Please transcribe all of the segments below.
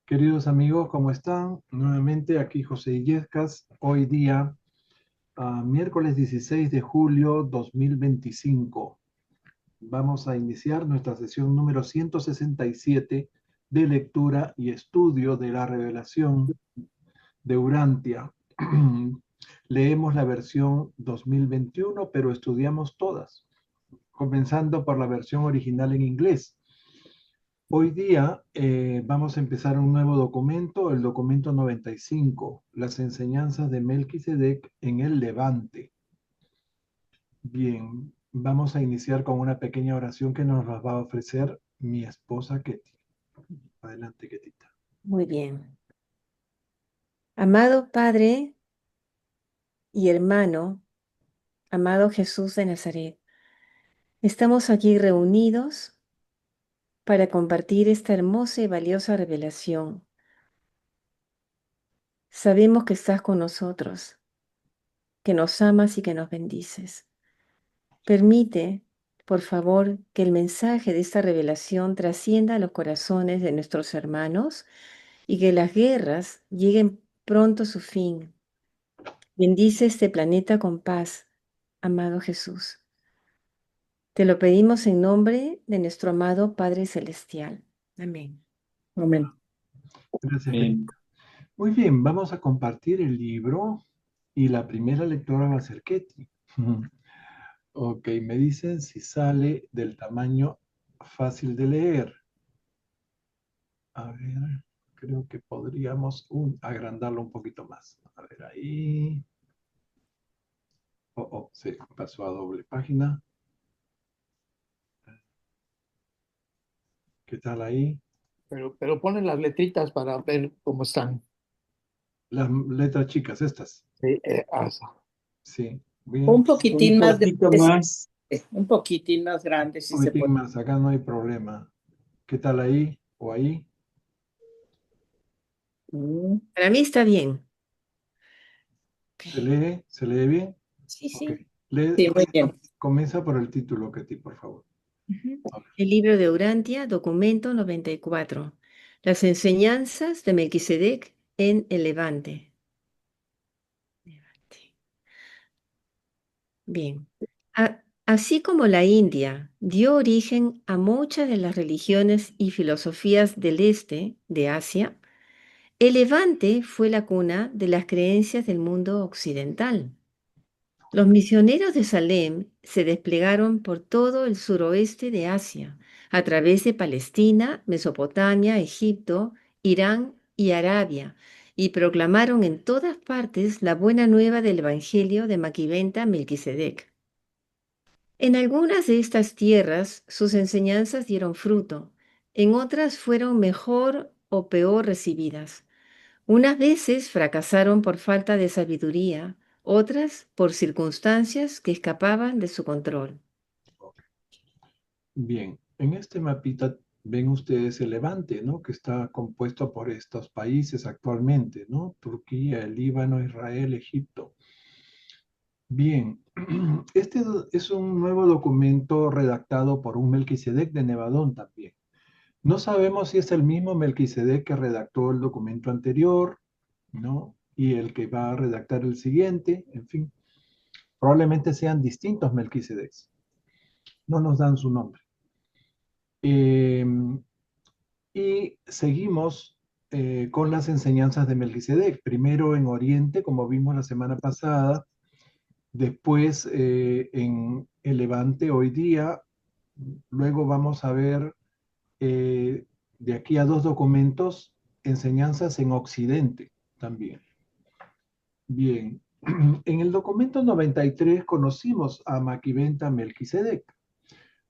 Queridos amigos, ¿cómo están? Nuevamente aquí José Illescas, hoy día, miércoles 16 de julio 2025. Vamos a iniciar nuestra sesión número 167 de lectura y estudio de la revelación de Urantia. Leemos la versión 2021, pero estudiamos todas, comenzando por la versión original en inglés. Hoy día vamos a empezar un nuevo documento, el documento 95, las enseñanzas de Melquisedec en el Levante. Bien, vamos a iniciar con una pequeña oración que nos la va a ofrecer mi esposa Ketty. Adelante, Ketita. Muy bien. Amado Padre y hermano, amado Jesús de Nazaret, estamos aquí reunidos para compartir esta hermosa y valiosa revelación. Sabemos que estás con nosotros, que nos amas y que nos bendices. Permite, por favor, que el mensaje de esta revelación trascienda a los corazones de nuestros hermanos y que las guerras lleguen pronto a su fin. Bendice este planeta con paz, amado Jesús. Te lo pedimos en nombre de nuestro amado Padre Celestial. Amén. Amén. Gracias, Ketita. Muy bien, vamos a compartir el libro y la primera lectora va a ser Ketty. Ok, me dicen si sale del tamaño fácil de leer. A ver, creo que podríamos agrandarlo un poquito más. A ver, ahí. Oh, sí, pasó a doble página. ¿Qué tal ahí? Pero ponen las letritas para ver cómo están. Las letras chicas, estas. Sí, Sí, Un bien. poquitín un más poquito grande, más. un poquitín más grande, si Un se poquitín puede. más, acá no hay problema. ¿Qué tal ahí o ahí? Mm, Para mí está bien. ¿Se lee? ¿Se lee bien? Sí, Ok. sí. sí, muy bien. Comienza por el título, Ketty, por favor. Ujú. A ver. El libro de Urantia, documento 94. Las enseñanzas de Melquisedec en el Levante. Bien. Así como la India dio origen a muchas de las religiones y filosofías del este de Asia, el Levante fue la cuna de las creencias del mundo occidental. Los misioneros de Salem se desplegaron por todo el suroeste de Asia, a través de Palestina, Mesopotamia, Egipto, Irán y Arabia, y proclamaron en todas partes la buena nueva del Evangelio de Maquiventa Melquisedec. En algunas de estas tierras sus enseñanzas dieron fruto, en otras fueron mejor o peor recibidas. Unas veces fracasaron por falta de sabiduría, otras por circunstancias que escapaban de su control. Bien, en este mapita ven ustedes el Levante, ¿no? Que está compuesto por estos países actualmente, ¿no? Turquía, el Líbano, Israel, Egipto. Bien, este es un nuevo documento redactado por un Melquisedec de Nevadón también. No sabemos si es el mismo Melquisedec que redactó el documento anterior, ¿no? Y el que va a redactar el siguiente, en fin. Probablemente sean distintos Melquisedecs. No nos dan su nombre. Eh, y seguimos con las enseñanzas de Melquisedec. Primero en Oriente, como vimos la semana pasada, después en el Levante hoy día, luego vamos a ver de aquí a dos documentos, enseñanzas en Occidente también. Bien, en el documento 93 conocimos a Maquiventa Melquisedec.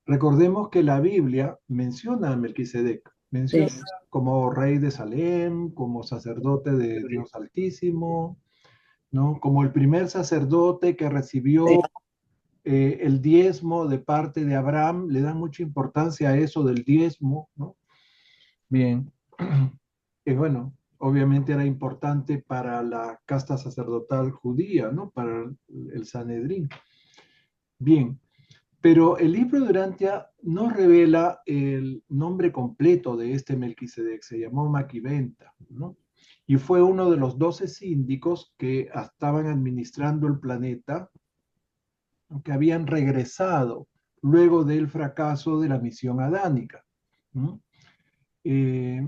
Recordemos que la Biblia menciona a Melquisedec, Sí, menciona como rey de Salem, como sacerdote de Dios Altísimo, ¿no? Como el primer sacerdote que recibió sí. el diezmo de parte de Abraham, le dan mucha importancia a eso del diezmo, ¿no? Bien, y bueno, obviamente era importante para la casta sacerdotal judía, ¿no? Para el Sanedrín. Bien, Pero el libro de Urantia no revela el nombre completo de este Melquisedec, se llamó Maquiventa, ¿no? Y fue uno de los 12 síndicos que estaban administrando el planeta, que habían regresado luego del fracaso de la misión adánica, ¿no? Eh,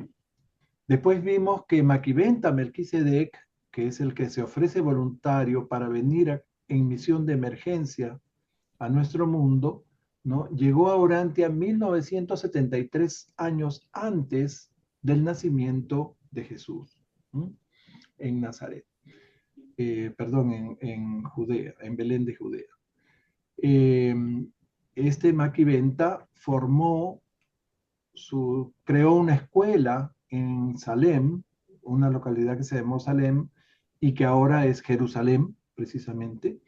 Después vimos que Maquiventa Melquisedec, que es el que se ofrece voluntario para venir en misión de emergencia a nuestro mundo, ¿no? Llegó a Orantia 1973 años antes del nacimiento de Jesús, ¿no? En Nazaret, perdón, en Judea, en Belén de Judea. Eh, este Maquiventa creó una escuela en Salem, una localidad que se llamó Salem y que ahora es Jerusalén, precisamente,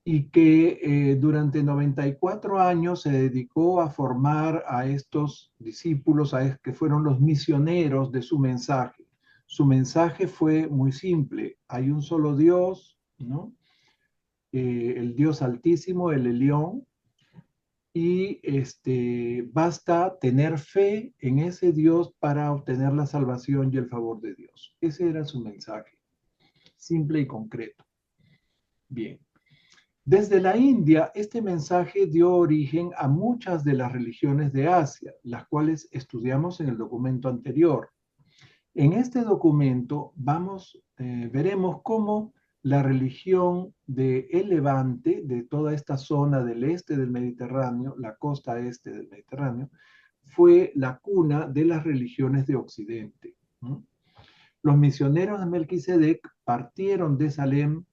y que durante 94 años se dedicó a formar a estos discípulos, que fueron los misioneros de su mensaje. Su mensaje fue muy simple: hay un solo Dios, ¿no? El Dios Altísimo, el Elión, y basta tener fe en ese Dios para obtener la salvación y el favor de Dios. Ese era su mensaje, simple y concreto. Bien. Desde la India, este mensaje dio origen a muchas de las religiones de Asia, las cuales estudiamos en el documento anterior. En este documento veremos cómo la religión de el Levante, de toda esta zona del este del Mediterráneo, la costa este del Mediterráneo, fue la cuna de las religiones de Occidente, ¿no? Los misioneros de Melquisedec partieron de Salem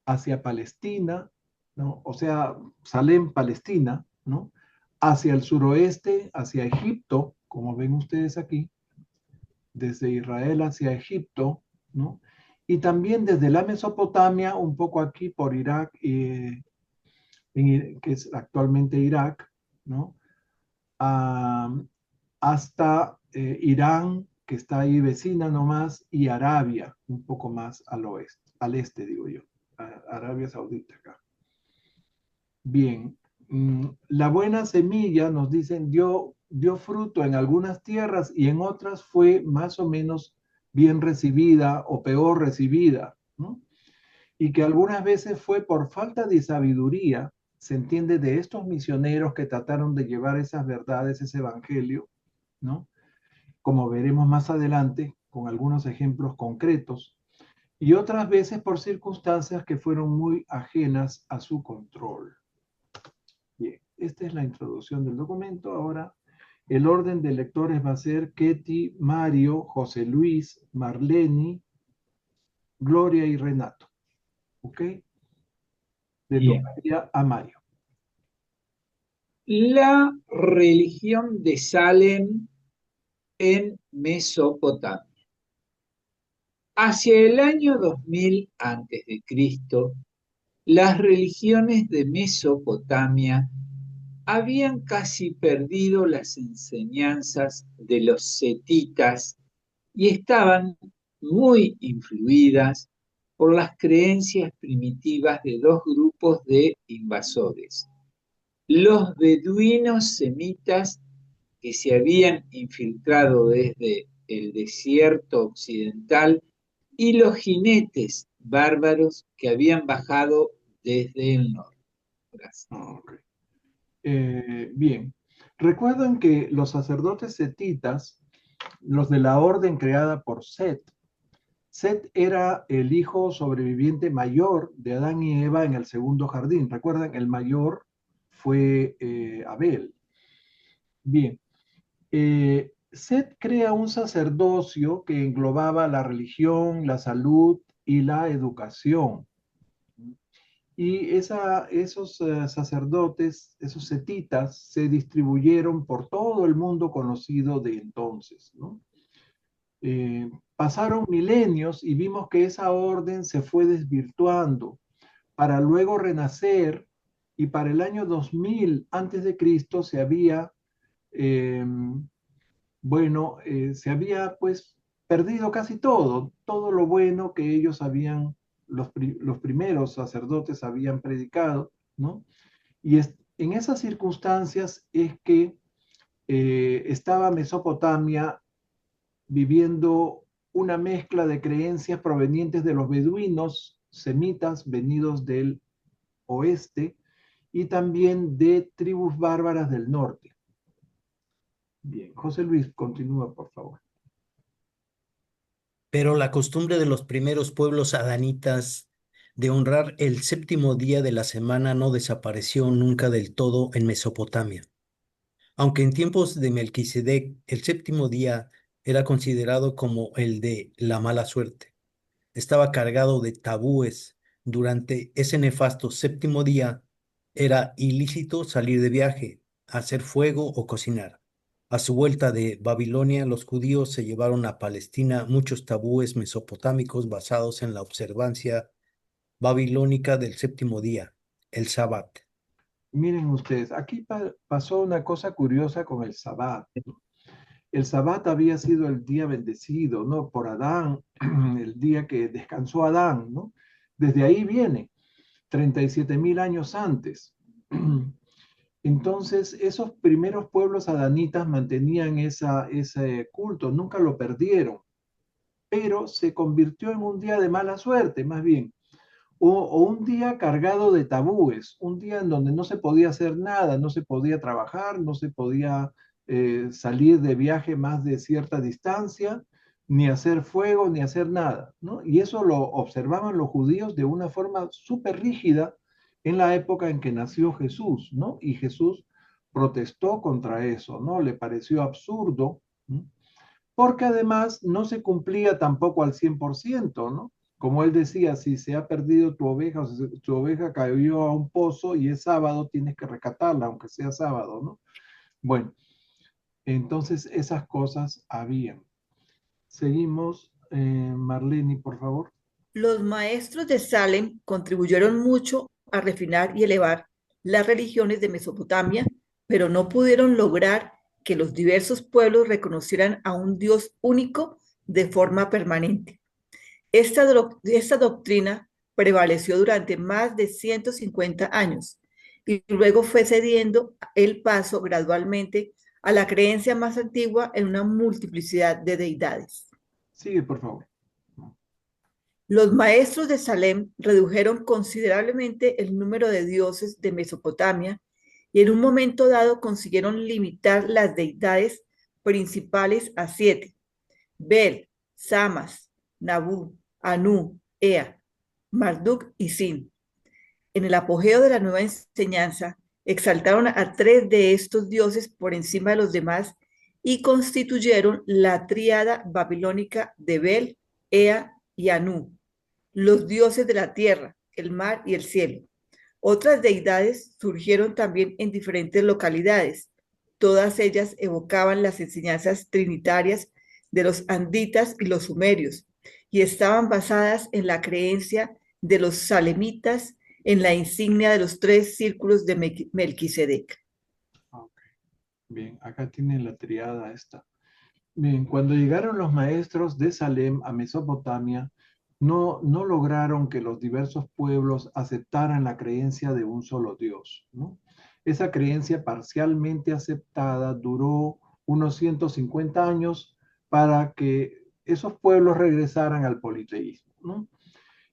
hacia Palestina, ¿no? O sea, Salem, Palestina, ¿no? Hacia el suroeste, hacia Egipto, como ven ustedes aquí, desde Israel hacia Egipto, ¿no? Y también desde la Mesopotamia, un poco aquí por Irak, que es actualmente Irak, ¿no? Hasta Irán, que está ahí vecina nomás, y Arabia, un poco más al este, digo yo, Arabia Saudita acá. Bien, la buena semilla, nos dicen, dio fruto en algunas tierras y en otras fue más o menos bien recibida o peor recibida, ¿no? Y que algunas veces fue por falta de sabiduría, se entiende, de estos misioneros que trataron de llevar esas verdades, ese evangelio, ¿no? Como veremos más adelante con algunos ejemplos concretos, y otras veces por circunstancias que fueron muy ajenas a su control. Bien, esta es la introducción del documento. Ahora, el orden de lectores va a ser Ketty, Mario, José Luis, Marlene, Gloria y Renato. ¿Ok? Le tocaría a Mario. La religión de Salem en Mesopotamia. Hacia el año 2000 a.C., las religiones de Mesopotamia habían casi perdido las enseñanzas de los setitas y estaban muy influidas por las creencias primitivas de dos grupos de invasores: los beduinos semitas, que se habían infiltrado desde el desierto occidental, y los jinetes bárbaros que habían bajado desde el norte. Gracias. Bien, recuerden que los sacerdotes setitas, los de la orden creada por Set era el hijo sobreviviente mayor de Adán y Eva en el segundo jardín. Recuerden, el mayor fue Abel. Bien, Set crea un sacerdocio que englobaba la religión, la salud y la educación. Y esos sacerdotes, esos setitas, se distribuyeron por todo el mundo conocido de entonces, ¿no? Pasaron milenios y vimos que esa orden se fue desvirtuando para luego renacer, y para el año 2000 antes de Cristo se había se había pues perdido casi todo lo bueno que ellos los primeros sacerdotes habían predicado, ¿no? Y en esas circunstancias es que estaba Mesopotamia viviendo una mezcla de creencias provenientes de los beduinos semitas venidos del oeste y también de tribus bárbaras del norte. Bien, José Luis, continúa, por favor. Pero la costumbre de los primeros pueblos adanitas de honrar el séptimo día de la semana no desapareció nunca del todo en Mesopotamia. Aunque en tiempos de Melquisedec el séptimo día era considerado como el de la mala suerte. Estaba cargado de tabúes. Durante ese nefasto séptimo día era ilícito salir de viaje, hacer fuego o cocinar. A su vuelta de Babilonia, los judíos se llevaron a Palestina muchos tabúes mesopotámicos basados en la observancia babilónica del séptimo día, el Sabbat. Miren ustedes, aquí pasó una cosa curiosa con el Sabbat, ¿no? El Sabbat había sido el día bendecido, ¿no? Por Adán, el día que descansó Adán, ¿no? Desde ahí viene, 37.000 años antes. Entonces, esos primeros pueblos adanitas mantenían ese culto, nunca lo perdieron, pero se convirtió en un día de mala suerte, más bien, o un día cargado de tabúes, un día en donde no se podía hacer nada, no se podía trabajar, no se podía salir de viaje más de cierta distancia, ni hacer fuego, ni hacer nada, ¿no? Y eso lo observaban los judíos de una forma súper rígida en la época en que nació Jesús, ¿no? Y Jesús protestó contra eso, ¿no? Le pareció absurdo, ¿no? Porque además no se cumplía tampoco al 100%, ¿no? Como él decía, si se ha perdido tu oveja o si tu oveja cayó a un pozo y es sábado, tienes que rescatarla, aunque sea sábado, ¿no? Bueno, entonces esas cosas habían. Seguimos, Marlene, por favor. Los maestros de Salem contribuyeron mucho a refinar y elevar las religiones de Mesopotamia, pero no pudieron lograr que los diversos pueblos reconocieran a un Dios único de forma permanente. Esta doctrina prevaleció durante más de 150 años y luego fue cediendo el paso gradualmente a la creencia más antigua en una multiplicidad de deidades. Sigue, por favor. Los maestros de Salem redujeron considerablemente el número de dioses de Mesopotamia y en un momento dado consiguieron limitar las deidades principales a 7: Bel, Samas, Nabu, Anu, Ea, Marduk y Sin. En el apogeo de la nueva enseñanza, exaltaron a 3 de estos dioses por encima de los demás y constituyeron la tríada babilónica de Bel, Ea y Anu, los dioses de la tierra, el mar y el cielo. Otras deidades surgieron también en diferentes localidades. Todas ellas evocaban las enseñanzas trinitarias de los anditas y los sumerios y estaban basadas en la creencia de los salemitas en la insignia de los 3 círculos de Melquisedec. Okay. Bien, acá tienen la triada esta. Bien, cuando llegaron los maestros de Salem a Mesopotamia, no lograron que los diversos pueblos aceptaran la creencia de un solo Dios, ¿no? Esa creencia parcialmente aceptada duró unos 150 años para que esos pueblos regresaran al politeísmo, ¿no?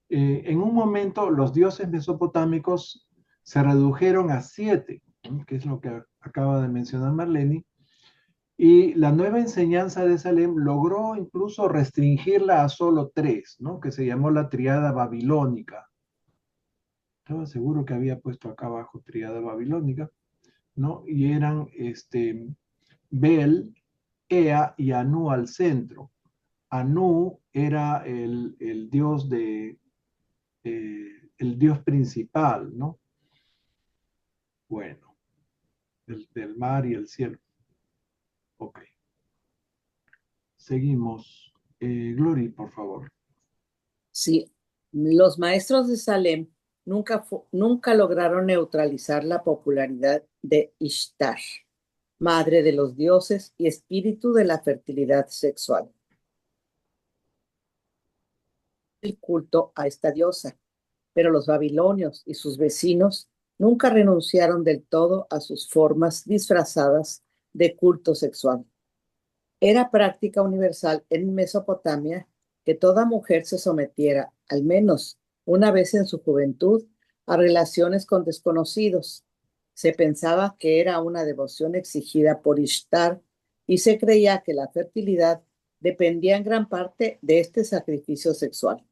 En un momento los dioses mesopotámicos se redujeron a 7, ¿no? Que es lo que acaba de mencionar Marlene, y la nueva enseñanza de Salem logró incluso restringirla a solo 3, ¿no? Que se llamó la triada babilónica. Estaba seguro que había puesto acá abajo triada babilónica, ¿no? Y eran Bel, Ea y Anu al centro. Anu era el dios el dios principal, ¿no? Bueno, del mar y el cielo. Ok. Seguimos. Glory, por favor. Sí, los maestros de Salem nunca lograron neutralizar la popularidad de Ishtar, madre de los dioses y espíritu de la fertilidad sexual. El culto a esta diosa, pero los babilonios y sus vecinos nunca renunciaron del todo a sus formas disfrazadas de culto sexual. Era práctica universal en Mesopotamia que toda mujer se sometiera, al menos una vez en su juventud, a relaciones con desconocidos. Se pensaba que era una devoción exigida por Ishtar y se creía que la fertilidad dependía en gran parte de este sacrificio sexual.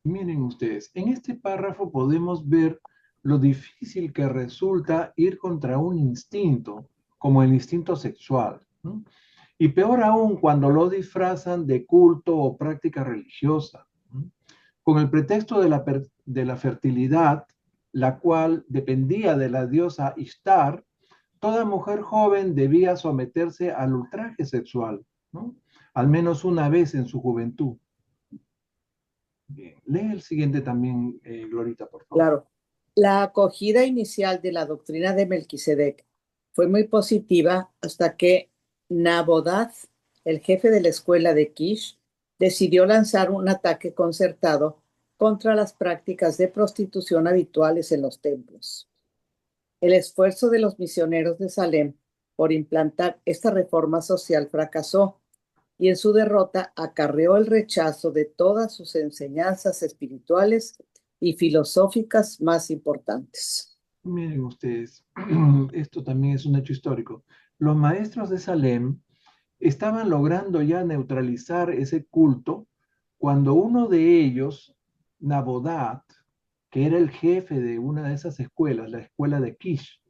Miren ustedes, en este párrafo podemos ver lo difícil que resulta ir contra un instinto, como el instinto sexual, ¿no? Y peor aún cuando lo disfrazan de culto o práctica religiosa, ¿no? Con el pretexto de la fertilidad, la cual dependía de la diosa Ishtar, toda mujer joven debía someterse al ultraje sexual, ¿no? Al menos una vez en su juventud. Bien, lee el siguiente también, Glorita, por favor. Claro, la acogida inicial de la doctrina de Melquisedec fue muy positiva hasta que Nabodath, el jefe de la escuela de Kish, decidió lanzar un ataque concertado contra las prácticas de prostitución habituales en los templos. El esfuerzo de los misioneros de Salem por implantar esta reforma social fracasó y en su derrota acarreó el rechazo de todas sus enseñanzas espirituales y filosóficas más importantes. Miren ustedes, esto también es un hecho histórico. Los maestros de Salem estaban logrando ya neutralizar ese culto cuando uno de ellos, Nabodat, que era el jefe de una de esas escuelas, la escuela de Kish,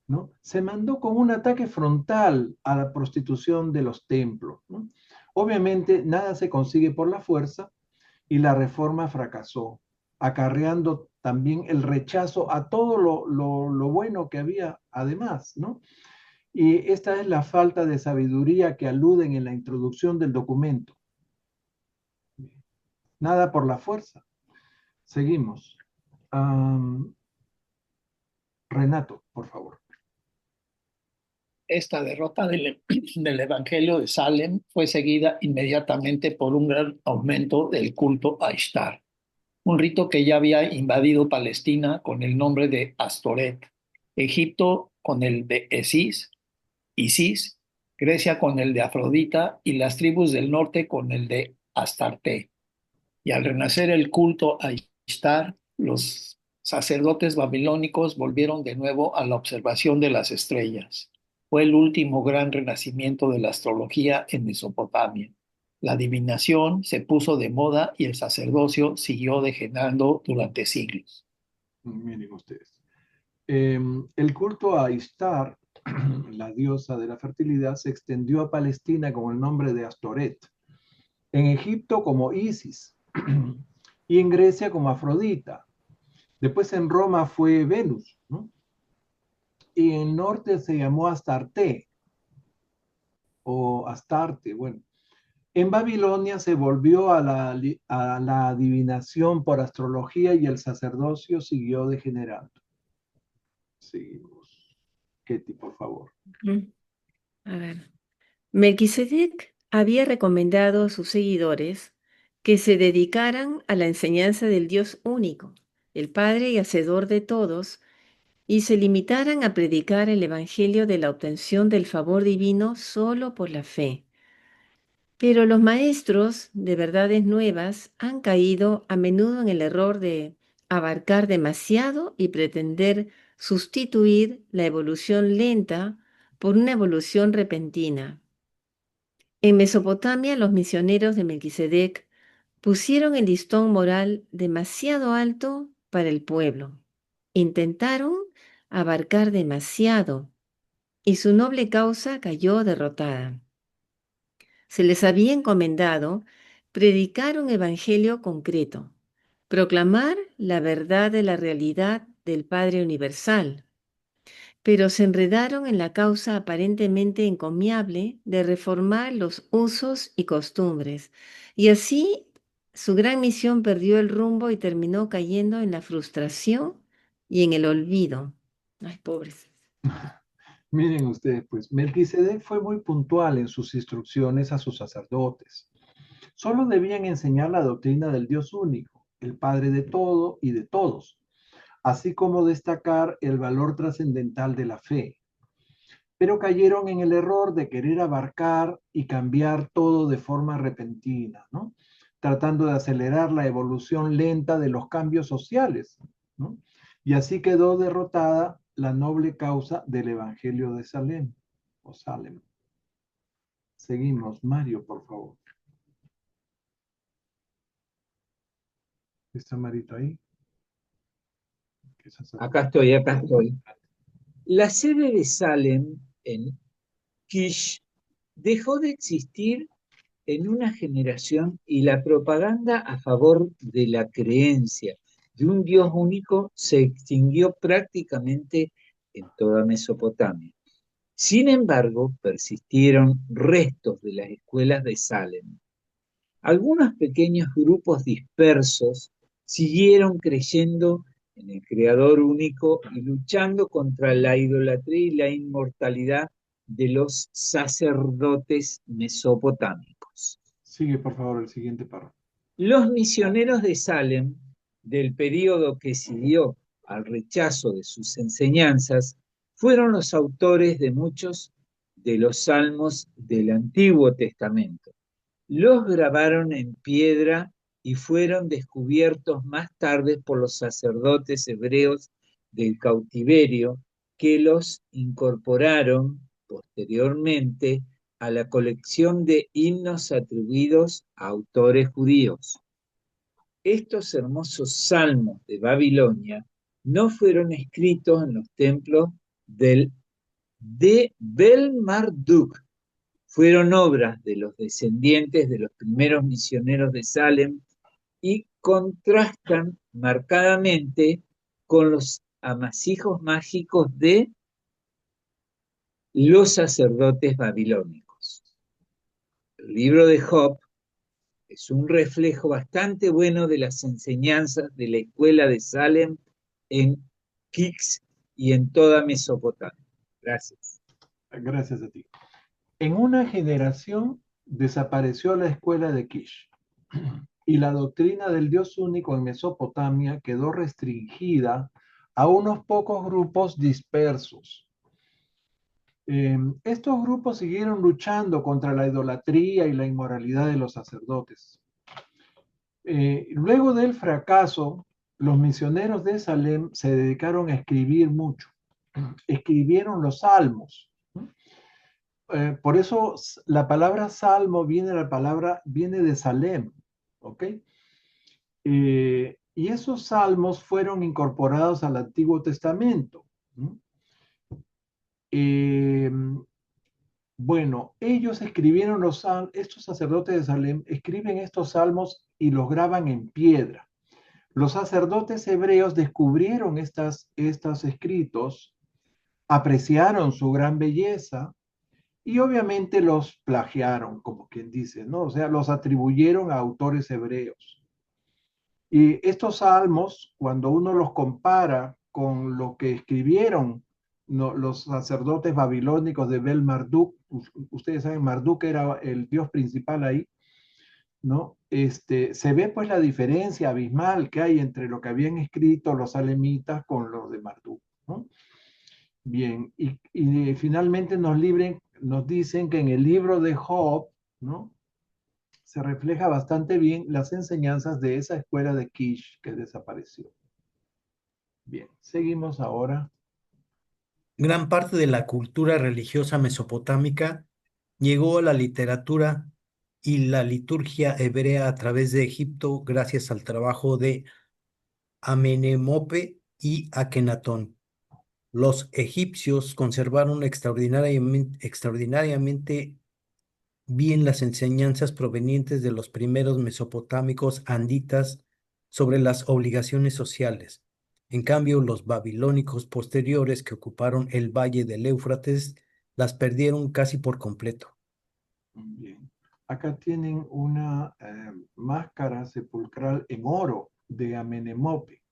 ¿no? Se mandó con un ataque frontal a la prostitución de los templos, ¿no? Obviamente nada se consigue por la fuerza y la reforma fracasó, acarreando también el rechazo a todo lo bueno que había además, ¿no? Y esta es la falta de sabiduría que aluden en la introducción del documento. Nada por la fuerza. Seguimos. Renato, por favor. Esta derrota del Evangelio de Salem fue seguida inmediatamente por un gran aumento del culto a Ishtar, un rito que ya había invadido Palestina con el nombre de Astoret, Egipto con el de Isis, Grecia con el de Afrodita y las tribus del norte con el de Astarte. Y al renacer el culto a Ishtar, los sacerdotes babilónicos volvieron de nuevo a la observación de las estrellas. Fue el último gran renacimiento de la astrología en Mesopotamia. La adivinación se puso de moda y el sacerdocio siguió degenerando durante siglos. Miren ustedes. El culto a Ishtar, la diosa de la fertilidad, se extendió a Palestina con el nombre de Astoret, en Egipto como Isis y en Grecia como Afrodita. Después en Roma fue Venus, ¿no? Y en el norte se llamó Astarte o Astarte, bueno. En Babilonia se volvió a la adivinación por astrología y el sacerdocio siguió degenerando. Seguimos. Ketty, por favor. A ver. Melquisedec había recomendado a sus seguidores que se dedicaran a la enseñanza del Dios único, el Padre y Hacedor de todos, y se limitaran a predicar el Evangelio de la obtención del favor divino solo por la fe. Pero los maestros de verdades nuevas han caído a menudo en el error de abarcar demasiado y pretender sustituir la evolución lenta por una evolución repentina. En Mesopotamia, los misioneros de Melquisedec pusieron el listón moral demasiado alto para el pueblo. Intentaron abarcar demasiado y su noble causa cayó derrotada. Se les había encomendado predicar un evangelio concreto, proclamar la verdad de la realidad del Padre Universal, pero se enredaron en la causa aparentemente encomiable de reformar los usos y costumbres, y así su gran misión perdió el rumbo y terminó cayendo en la frustración y en el olvido. Ay, pobres. Miren ustedes, pues Melquisedec fue muy puntual en sus instrucciones a sus sacerdotes. Solo debían enseñar la doctrina del Dios único, el Padre de todo y de todos. así como destacar el valor trascendental de la fe. Pero cayeron en el error de querer abarcar y cambiar todo de forma repentina, ¿no? Tratando de acelerar la evolución lenta de los cambios sociales, ¿no? Y así quedó derrotada la noble causa del Evangelio de Salem, o Salem. Seguimos, Mario, por favor. ¿Está Marito ahí? Acá estoy, acá estoy. La sede de Salem en Kish dejó de existir en una generación y la propaganda a favor de la creencia de un Dios único se extinguió prácticamente en toda Mesopotamia. Sin embargo, persistieron restos de las escuelas de Salem. Algunos pequeños grupos dispersos siguieron creyendo en el Creador único y luchando contra la idolatría y la inmortalidad de los sacerdotes mesopotámicos. Sigue, por favor, el siguiente párrafo. Los misioneros de Salem, del período que siguió al rechazo de sus enseñanzas, fueron los autores de muchos de los salmos del Antiguo Testamento. Los grabaron en piedra y fueron descubiertos más tarde por los sacerdotes hebreos del cautiverio, que los incorporaron posteriormente a la colección de himnos atribuidos a autores judíos. Estos hermosos salmos de Babilonia no fueron escritos en los templos de Bel-Marduk. Fueron obras de los descendientes de los primeros misioneros de Salem y contrastan marcadamente con los amasijos mágicos de los sacerdotes babilónicos. El libro de Job es un reflejo bastante bueno de las enseñanzas de la escuela de Salem en Kish y en toda Mesopotamia. Gracias. Gracias a ti. En una generación desapareció la escuela de Kish y la doctrina del Dios único en Mesopotamia quedó restringida a unos pocos grupos dispersos. Estos grupos siguieron luchando contra la idolatría y la inmoralidad de los sacerdotes. Luego del fracaso, los misioneros de Salem se dedicaron a escribir mucho. Escribieron los salmos. Por eso la palabra salmo viene de Salem, ¿ok? Y esos salmos fueron incorporados al Antiguo Testamento. Bueno, ellos escribieron estos sacerdotes de Salem escriben estos salmos y los graban en piedra. Los sacerdotes hebreos descubrieron estos escritos, apreciaron su gran belleza y obviamente los plagiaron, como quien dice, ¿no? O sea, los atribuyeron a autores hebreos. Y estos salmos, cuando uno los compara con lo que escribieron los sacerdotes babilónicos de Bel-Marduk, ustedes saben, Marduk era el dios principal ahí, ¿no? Se ve pues la diferencia abismal que hay entre lo que habían escrito los salemitas con los de Marduk, ¿no? Bien, y finalmente nos dicen que en el libro de Job, ¿no? Se refleja bastante bien las enseñanzas de esa escuela de Kish que desapareció. Bien, seguimos ahora. Gran parte de la cultura religiosa mesopotámica llegó a la literatura y la liturgia hebrea a través de Egipto gracias al trabajo de Amenemope y Akenatón. Los egipcios conservaron extraordinariamente bien las enseñanzas provenientes de los primeros mesopotámicos anditas sobre las obligaciones sociales. En cambio, los babilónicos posteriores que ocuparon el valle del Éufrates las perdieron casi por completo. Bien. Acá tienen una máscara sepulcral en oro de Amenemope.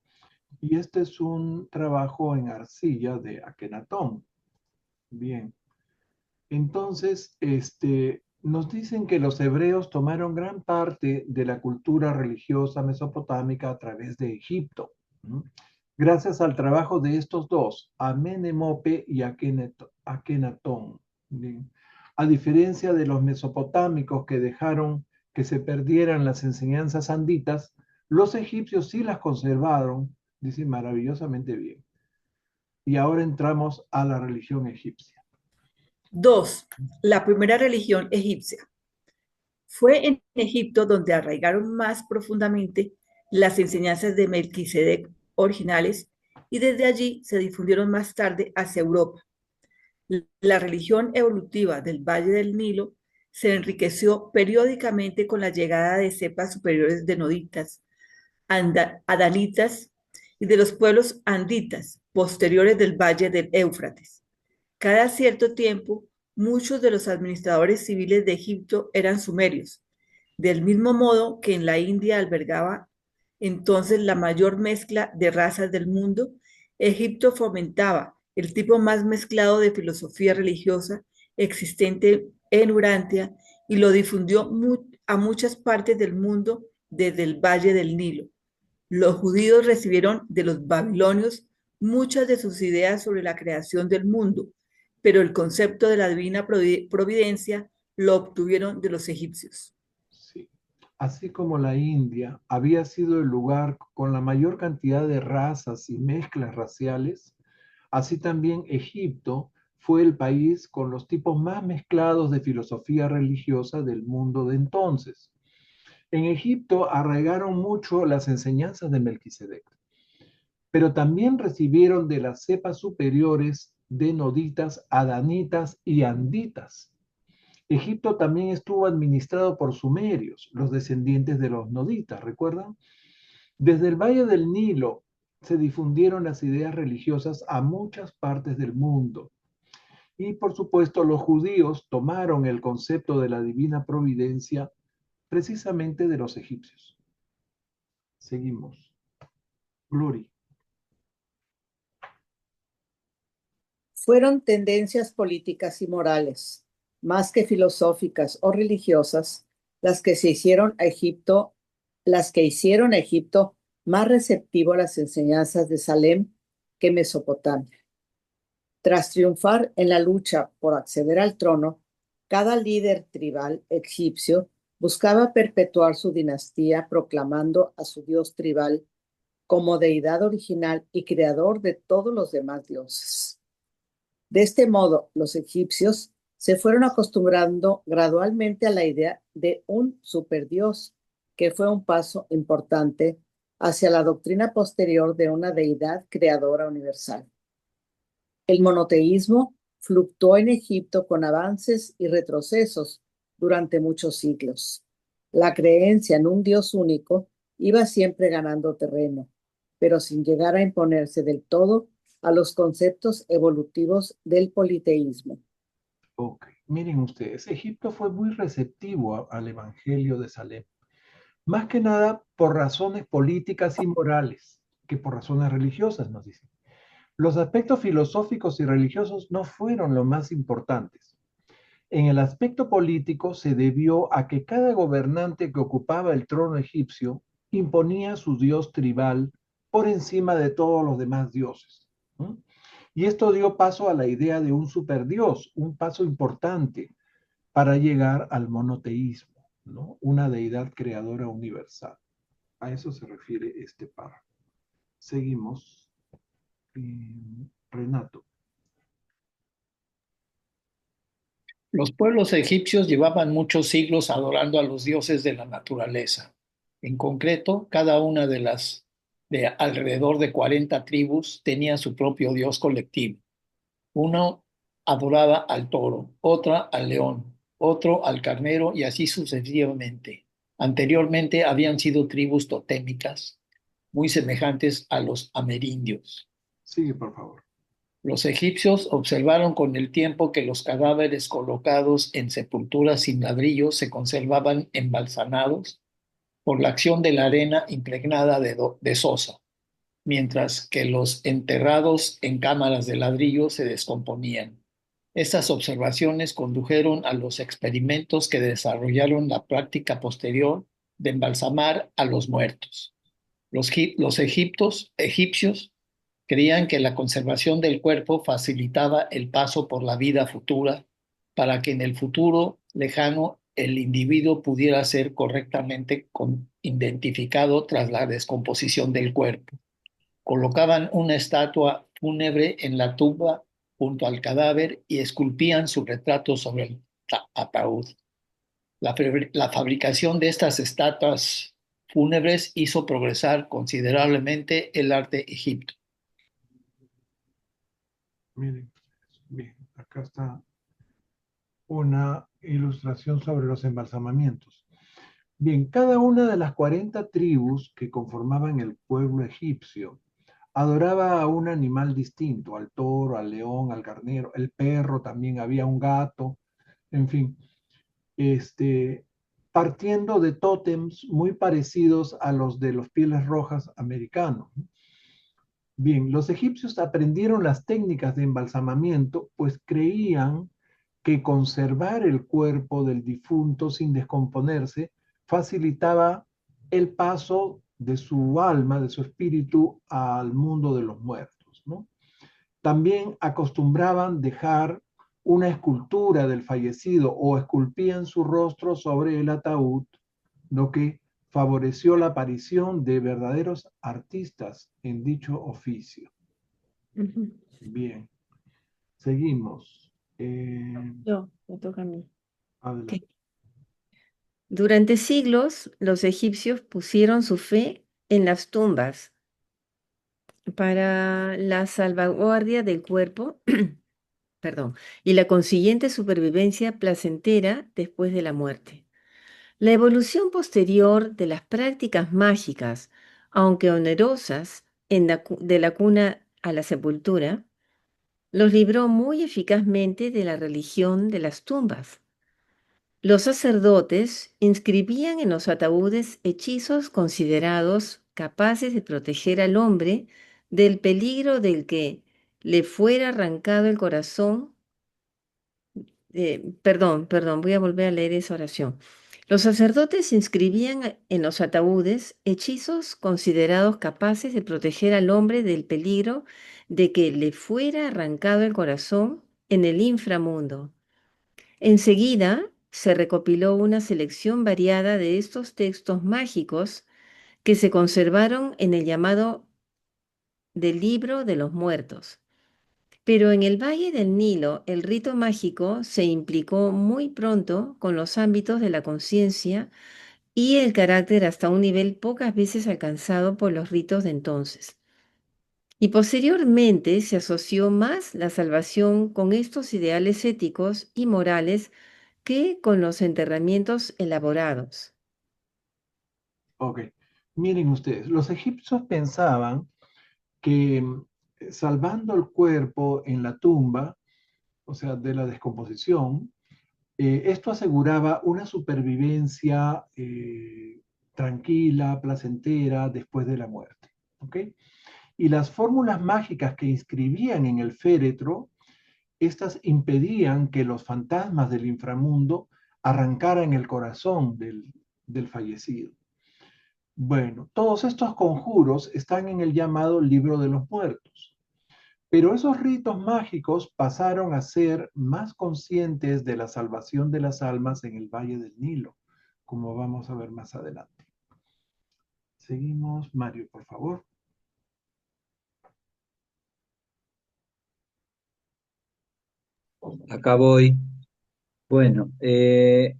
Y este es un trabajo en arcilla de Akenatón. Bien. Entonces, nos dicen que los hebreos tomaron gran parte de la cultura religiosa mesopotámica a través de Egipto. gracias al trabajo de estos dos, Amenemope y Akenatón. Bien. A diferencia de los mesopotámicos que dejaron que se perdieran las enseñanzas anditas, los egipcios sí las conservaron, dice maravillosamente bien. Y ahora entramos a la religión egipcia. 2. La primera religión egipcia. Fue en Egipto donde arraigaron más profundamente las enseñanzas de Melquisedec originales y desde allí se difundieron más tarde hacia Europa. La religión evolutiva del Valle del Nilo se enriqueció periódicamente con la llegada de cepas superiores de noditas, adanitas y de los pueblos anditas posteriores del Valle del Éufrates. Cada cierto tiempo, muchos de los administradores civiles de Egipto eran sumerios, del mismo modo que en la India albergaba entonces la mayor mezcla de razas del mundo. Egipto fomentaba el tipo más mezclado de filosofía religiosa existente en Urantia y lo difundió a muchas partes del mundo desde el Valle del Nilo. Los judíos recibieron de los babilonios muchas de sus ideas sobre la creación del mundo, pero el concepto de la divina providencia lo obtuvieron de los egipcios. Sí. Así como la India había sido el lugar con la mayor cantidad de razas y mezclas raciales, así también Egipto fue el país con los tipos más mezclados de filosofía religiosa del mundo de entonces. En Egipto arraigaron mucho las enseñanzas de Melquisedec, pero también recibieron de las cepas superiores de noditas, adanitas y anditas. Egipto también estuvo administrado por sumerios, los descendientes de los noditas, ¿recuerdan? Desde el Valle del Nilo se difundieron las ideas religiosas a muchas partes del mundo. Y por supuesto los judíos tomaron el concepto de la divina providencia precisamente de los egipcios. Seguimos. Glory. Fueron tendencias políticas y morales, más que filosóficas o religiosas, las que hicieron a Egipto más receptivo a las enseñanzas de Salem que Mesopotamia. Tras triunfar en la lucha por acceder al trono, cada líder tribal egipcio buscaba perpetuar su dinastía proclamando a su dios tribal como deidad original y creador de todos los demás dioses. De este modo, los egipcios se fueron acostumbrando gradualmente a la idea de un superdios, que fue un paso importante hacia la doctrina posterior de una deidad creadora universal. El monoteísmo fluctuó en Egipto con avances y retrocesos durante muchos siglos. La creencia en un Dios único iba siempre ganando terreno, pero sin llegar a imponerse del todo a los conceptos evolutivos del politeísmo. Ok, miren ustedes, Egipto fue muy receptivo al Evangelio de Salem, más que nada por razones políticas y morales, que por razones religiosas, nos dicen. Los aspectos filosóficos y religiosos no fueron los más importantes. En el aspecto político se debió a que cada gobernante que ocupaba el trono egipcio imponía su dios tribal por encima de todos los demás dioses. ¿Mm? Y esto dio paso a la idea de un superdios, un paso importante para llegar al monoteísmo, ¿no? Una deidad creadora universal. A eso se refiere este párrafo. Seguimos. Renato. Los pueblos egipcios llevaban muchos siglos adorando a los dioses de la naturaleza. En concreto, cada una de las de alrededor de 40 tribus tenía su propio dios colectivo. Uno adoraba al toro, otra al león, otro al carnero y así sucesivamente. Anteriormente habían sido tribus totémicas, muy semejantes a los amerindios. Sigue, por favor. Los egipcios observaron con el tiempo que los cadáveres colocados en sepulturas sin ladrillos se conservaban embalsamados por la acción de la arena impregnada de sosa, mientras que los enterrados en cámaras de ladrillo se descomponían. Estas observaciones condujeron a los experimentos que desarrollaron la práctica posterior de embalsamar a los muertos. Los egipcios Creían que la conservación del cuerpo facilitaba el paso por la vida futura para que en el futuro lejano el individuo pudiera ser correctamente identificado tras la descomposición del cuerpo. Colocaban una estatua fúnebre en la tumba junto al cadáver y esculpían su retrato sobre el ataúd. La fabricación de estas estatuas fúnebres hizo progresar considerablemente el arte egipcio. Miren, bien, acá está una ilustración sobre los embalsamamientos. Bien, cada una de las 40 tribus que conformaban el pueblo egipcio adoraba a un animal distinto, al toro, al león, al carnero, el perro, también había un gato, en fin, partiendo de tótems muy parecidos a los de los pieles rojas americanos. Bien, los egipcios aprendieron las técnicas de embalsamamiento, pues creían que conservar el cuerpo del difunto sin descomponerse facilitaba el paso de su alma, de su espíritu, al mundo de los muertos, ¿no? También acostumbraban dejar una escultura del fallecido o esculpían su rostro sobre el ataúd, lo que favoreció la aparición de verdaderos artistas en dicho oficio. Ujú. Bien, seguimos. Me toca a mí. Adelante. Ok. Durante siglos, los egipcios pusieron su fe en las tumbas para la salvaguardia del cuerpo, perdón, y la consiguiente supervivencia placentera después de la muerte. La evolución posterior de las prácticas mágicas, aunque onerosas, de la cuna a la sepultura, los libró muy eficazmente de la religión de las tumbas. Los sacerdotes inscribían en los ataúdes hechizos considerados capaces de proteger al hombre del peligro del que le fuera arrancado el corazón. Perdón, voy a volver a leer esa oración. Los sacerdotes inscribían en los ataúdes hechizos considerados capaces de proteger al hombre del peligro de que le fuera arrancado el corazón en el inframundo. Enseguida se recopiló una selección variada de estos textos mágicos que se conservaron en el llamado del Libro de los Muertos. Pero en el Valle del Nilo, el rito mágico se implicó muy pronto con los ámbitos de la conciencia y el carácter hasta un nivel pocas veces alcanzado por los ritos de entonces. Y posteriormente se asoció más la salvación con estos ideales éticos y morales que con los enterramientos elaborados. Ok, miren ustedes, los egipcios pensaban que salvando el cuerpo en la tumba, o sea, de la descomposición, esto aseguraba una supervivencia tranquila, placentera después de la muerte. ¿Ok? Y las fórmulas mágicas que inscribían en el féretro, estas impedían que los fantasmas del inframundo arrancaran el corazón del fallecido. Bueno, todos estos conjuros están en el llamado Libro de los Muertos. Pero esos ritos mágicos pasaron a ser más conscientes de la salvación de las almas en el Valle del Nilo, como vamos a ver más adelante. Seguimos, Mario, por favor. Acá voy. Bueno,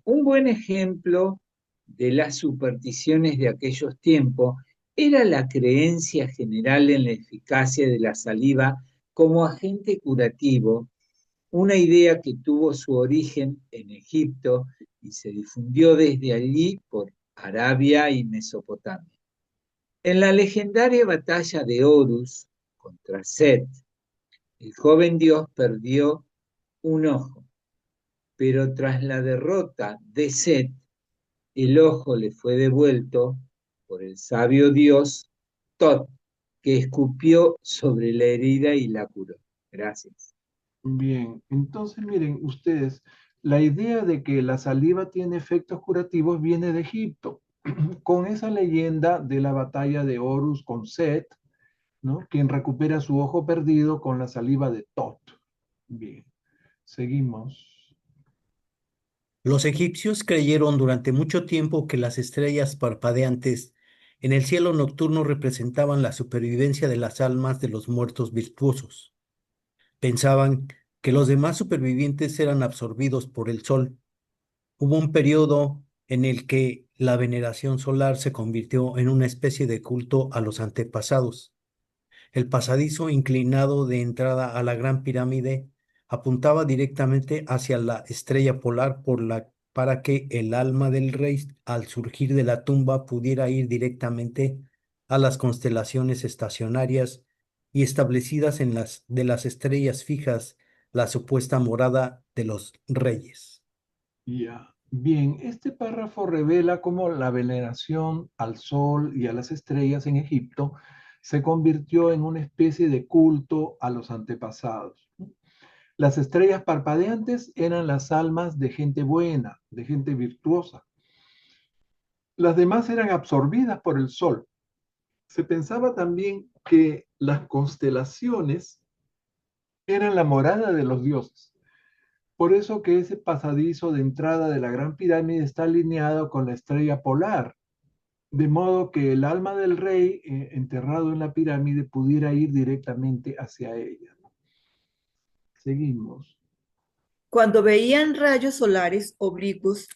un buen ejemplo de las supersticiones de aquellos tiempos era la creencia general en la eficacia de la saliva como agente curativo, una idea que tuvo su origen en Egipto y se difundió desde allí por Arabia y Mesopotamia. En la legendaria batalla de Horus contra Set, el joven dios perdió un ojo, pero tras la derrota de Set, el ojo le fue devuelto por el sabio dios Tot, que escupió sobre la herida y la curó. Gracias. Bien, entonces miren ustedes, la idea de que la saliva tiene efectos curativos viene de Egipto, con esa leyenda de la batalla de Horus con Set, ¿no? Quien recupera su ojo perdido con la saliva de Tot. Bien, seguimos. Los egipcios creyeron durante mucho tiempo que las estrellas parpadeantes en el cielo nocturno representaban la supervivencia de las almas de los muertos virtuosos. Pensaban que los demás supervivientes eran absorbidos por el sol. Hubo un periodo en el que la veneración solar se convirtió en una especie de culto a los antepasados. El pasadizo inclinado de entrada a la Gran Pirámide apuntaba directamente hacia la estrella polar para que el alma del rey, al surgir de la tumba, pudiera ir directamente a las constelaciones estacionarias y establecidas de las estrellas fijas, la supuesta morada de los reyes. Ya. Bien, este párrafo revela cómo la veneración al sol y a las estrellas en Egipto se convirtió en una especie de culto a los antepasados. Las estrellas parpadeantes eran las almas de gente buena, de gente virtuosa. Las demás eran absorbidas por el sol. Se pensaba también que las constelaciones eran la morada de los dioses. Por eso que ese pasadizo de entrada de la Gran Pirámide está alineado con la estrella polar, de modo que el alma del rey enterrado en la pirámide pudiera ir directamente hacia ella. Seguimos. Cuando veían rayos solares oblicuos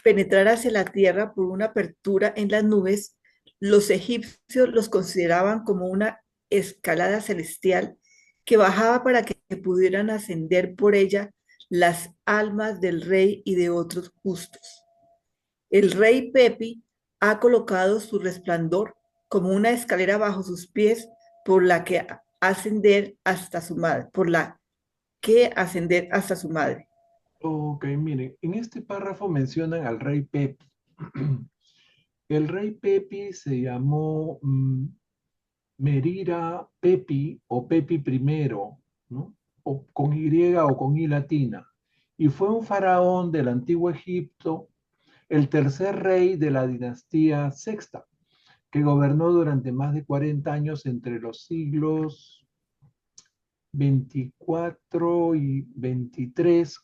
penetrar hacia la tierra por una apertura en las nubes, los egipcios los consideraban como una escalada celestial que bajaba para que pudieran ascender por ella las almas del rey y de otros justos. El rey Pepi ha colocado su resplandor como una escalera bajo sus pies por la que ascender hasta su madre, por la que ascender hasta su madre. Ok, miren, en este párrafo mencionan al rey Pepi. El rey Pepi se llamó Merira Pepi o Pepi I, ¿no? O con Y o con I latina. Y fue un faraón del antiguo Egipto, el tercer rey de la dinastía sexta, que gobernó durante más de 40 años entre los siglos 24 y 23.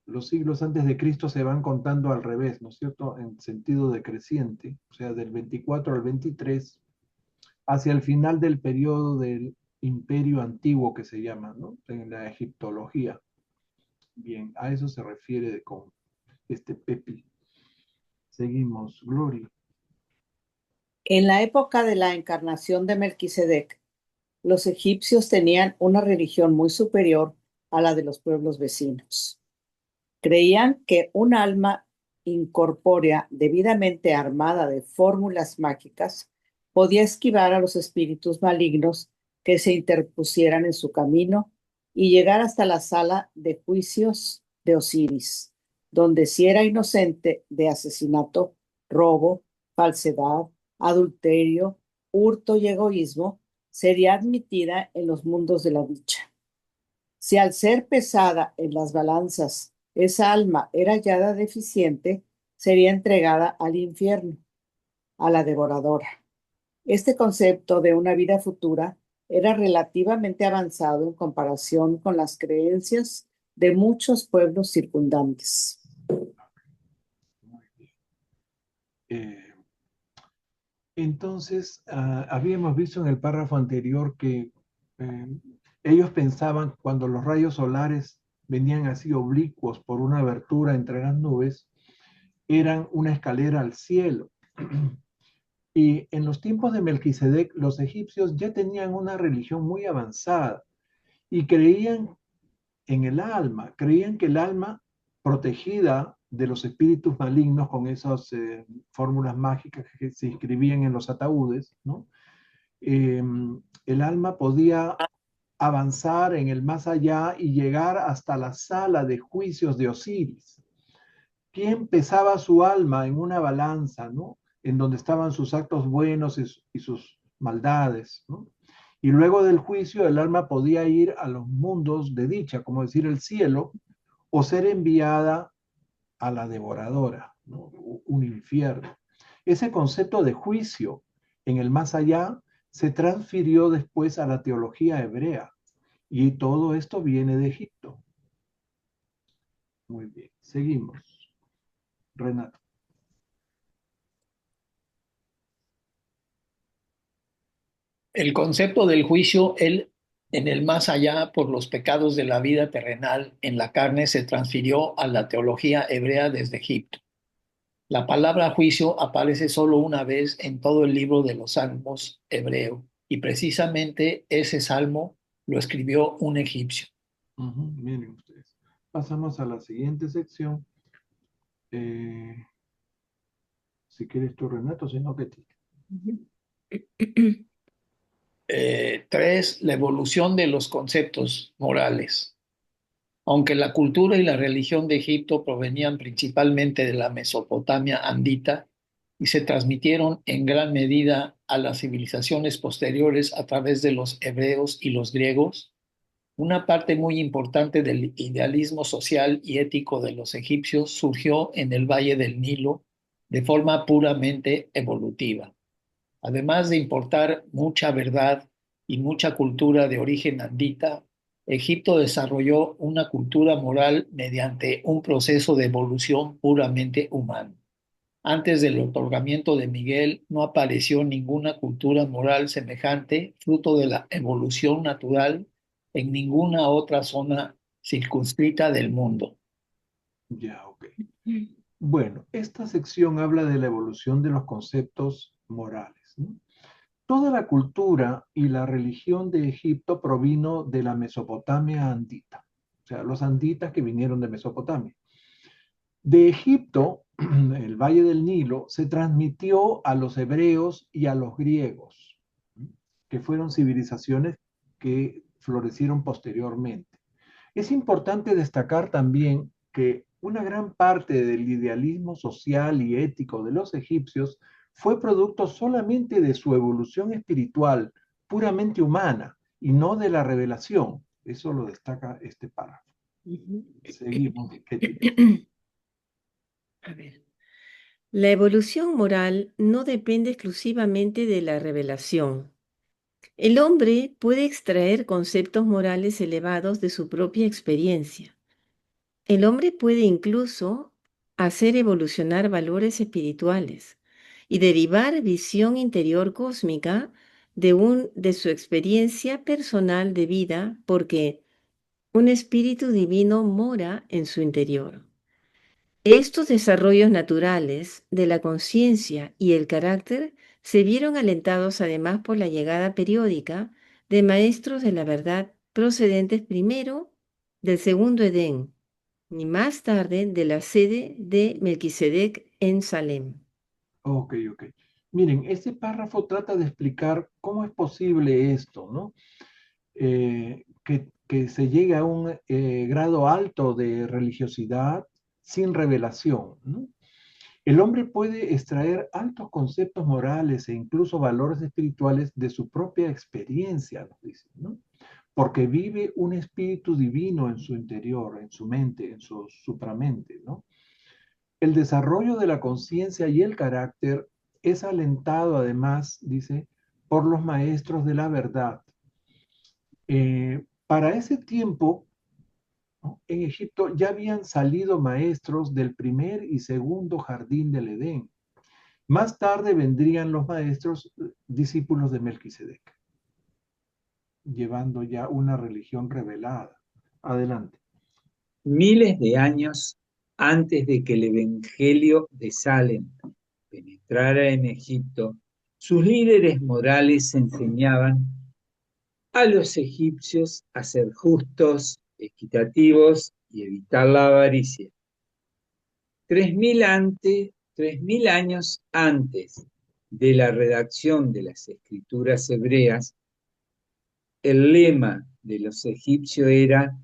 Los siglos antes de Cristo se van contando al revés, ¿no es cierto? En sentido decreciente, o sea, del 24 al 23, hacia el final del periodo del Imperio Antiguo que se llama, ¿no? En la egiptología. Bien, a eso se refiere con este Pepi. Seguimos, Glory. En la época de la encarnación de Melquisedec, los egipcios tenían una religión muy superior a la de los pueblos vecinos. Creían que un alma incorpórea debidamente armada de fórmulas mágicas podía esquivar a los espíritus malignos que se interpusieran en su camino y llegar hasta la sala de juicios de Osiris, donde si era inocente de asesinato, robo, falsedad, adulterio, hurto y egoísmo, sería admitida en los mundos de la dicha. Si al ser pesada en las balanzas esa alma era hallada deficiente, sería entregada al infierno, a la devoradora. Este concepto de una vida futura era relativamente avanzado en comparación con las creencias de muchos pueblos circundantes. Entonces, habíamos visto en el párrafo anterior que ellos pensaban cuando los rayos solares venían así oblicuos por una abertura entre las nubes, eran una escalera al cielo. Y en los tiempos de Melquisedec, los egipcios ya tenían una religión muy avanzada y creían en el alma, creían que el alma protegida de los espíritus malignos con esas fórmulas mágicas que se inscribían en los ataúdes, ¿no? El alma podía avanzar en el más allá y llegar hasta la sala de juicios de Osiris. ¿Quién pesaba su alma en una balanza, ¿no? En donde estaban sus actos buenos y sus maldades, ¿no? Y luego del juicio el alma podía ir a los mundos de dicha, como decir el cielo, o ser enviada a la devoradora, ¿no? Un infierno. Ese concepto de juicio en el más allá se transfirió después a la teología hebrea. Y todo esto viene de Egipto. Muy bien, seguimos. Renato. El concepto del juicio en el más allá por los pecados de la vida terrenal en la carne se transfirió a la teología hebrea desde Egipto. La palabra juicio aparece solo una vez en todo el libro de los Salmos hebreo, y precisamente ese salmo lo escribió un egipcio. Miren ustedes. Pasamos a la siguiente sección. Si quieres tú, Renato, si no, que ti. 3. La evolución de los conceptos morales. Aunque la cultura y la religión de Egipto provenían principalmente de la Mesopotamia andita y se transmitieron en gran medida a las civilizaciones posteriores a través de los hebreos y los griegos, una parte muy importante del idealismo social y ético de los egipcios surgió en el Valle del Nilo de forma puramente evolutiva. Además de importar mucha verdad y mucha cultura de origen andita, Egipto desarrolló una cultura moral mediante un proceso de evolución puramente humano. Antes del otorgamiento de Miguel no apareció ninguna cultura moral semejante, fruto de la evolución natural, en ninguna otra zona circunscrita del mundo. Ya, ok. Bueno, esta sección habla de la evolución de los conceptos morales, ¿no? Toda la cultura y la religión de Egipto provino de la Mesopotamia andita, o sea, los anditas que vinieron de Mesopotamia. De Egipto, el Valle del Nilo, se transmitió a los hebreos y a los griegos, que fueron civilizaciones que florecieron posteriormente. Es importante destacar también que una gran parte del idealismo social y ético de los egipcios fue producto solamente de su evolución espiritual, puramente humana, y no de la revelación. Eso lo destaca este párrafo. Seguimos. A ver. La evolución moral no depende exclusivamente de la revelación. El hombre puede extraer conceptos morales elevados de su propia experiencia. El hombre puede incluso hacer evolucionar valores espirituales y derivar visión interior cósmica de su experiencia personal de vida, porque un espíritu divino mora en su interior. Estos desarrollos naturales de la conciencia y el carácter se vieron alentados además por la llegada periódica de maestros de la verdad procedentes primero del segundo Edén y más tarde de la sede de Melquisedec en Salem. Ok. Miren, este párrafo trata de explicar cómo es posible esto, ¿no? Que se llegue a un grado alto de religiosidad sin revelación, ¿no? El hombre puede extraer altos conceptos morales e incluso valores espirituales de su propia experiencia, nos dicen, ¿no? Porque vive un espíritu divino en su interior, en su mente, en su supramente, ¿no? El desarrollo de la conciencia y el carácter es alentado además, dice, por los maestros de la verdad. Para ese tiempo, ¿no?, en Egipto ya habían salido maestros del primer y segundo jardín del Edén. Más tarde vendrían los maestros discípulos de Melquisedec, llevando ya una religión revelada. Adelante. Miles de años antes de que el Evangelio de Salem penetrara en Egipto, sus líderes morales enseñaban a los egipcios a ser justos, equitativos y evitar la avaricia. 3000 años antes de la redacción de las escrituras hebreas, el lema de los egipcios era: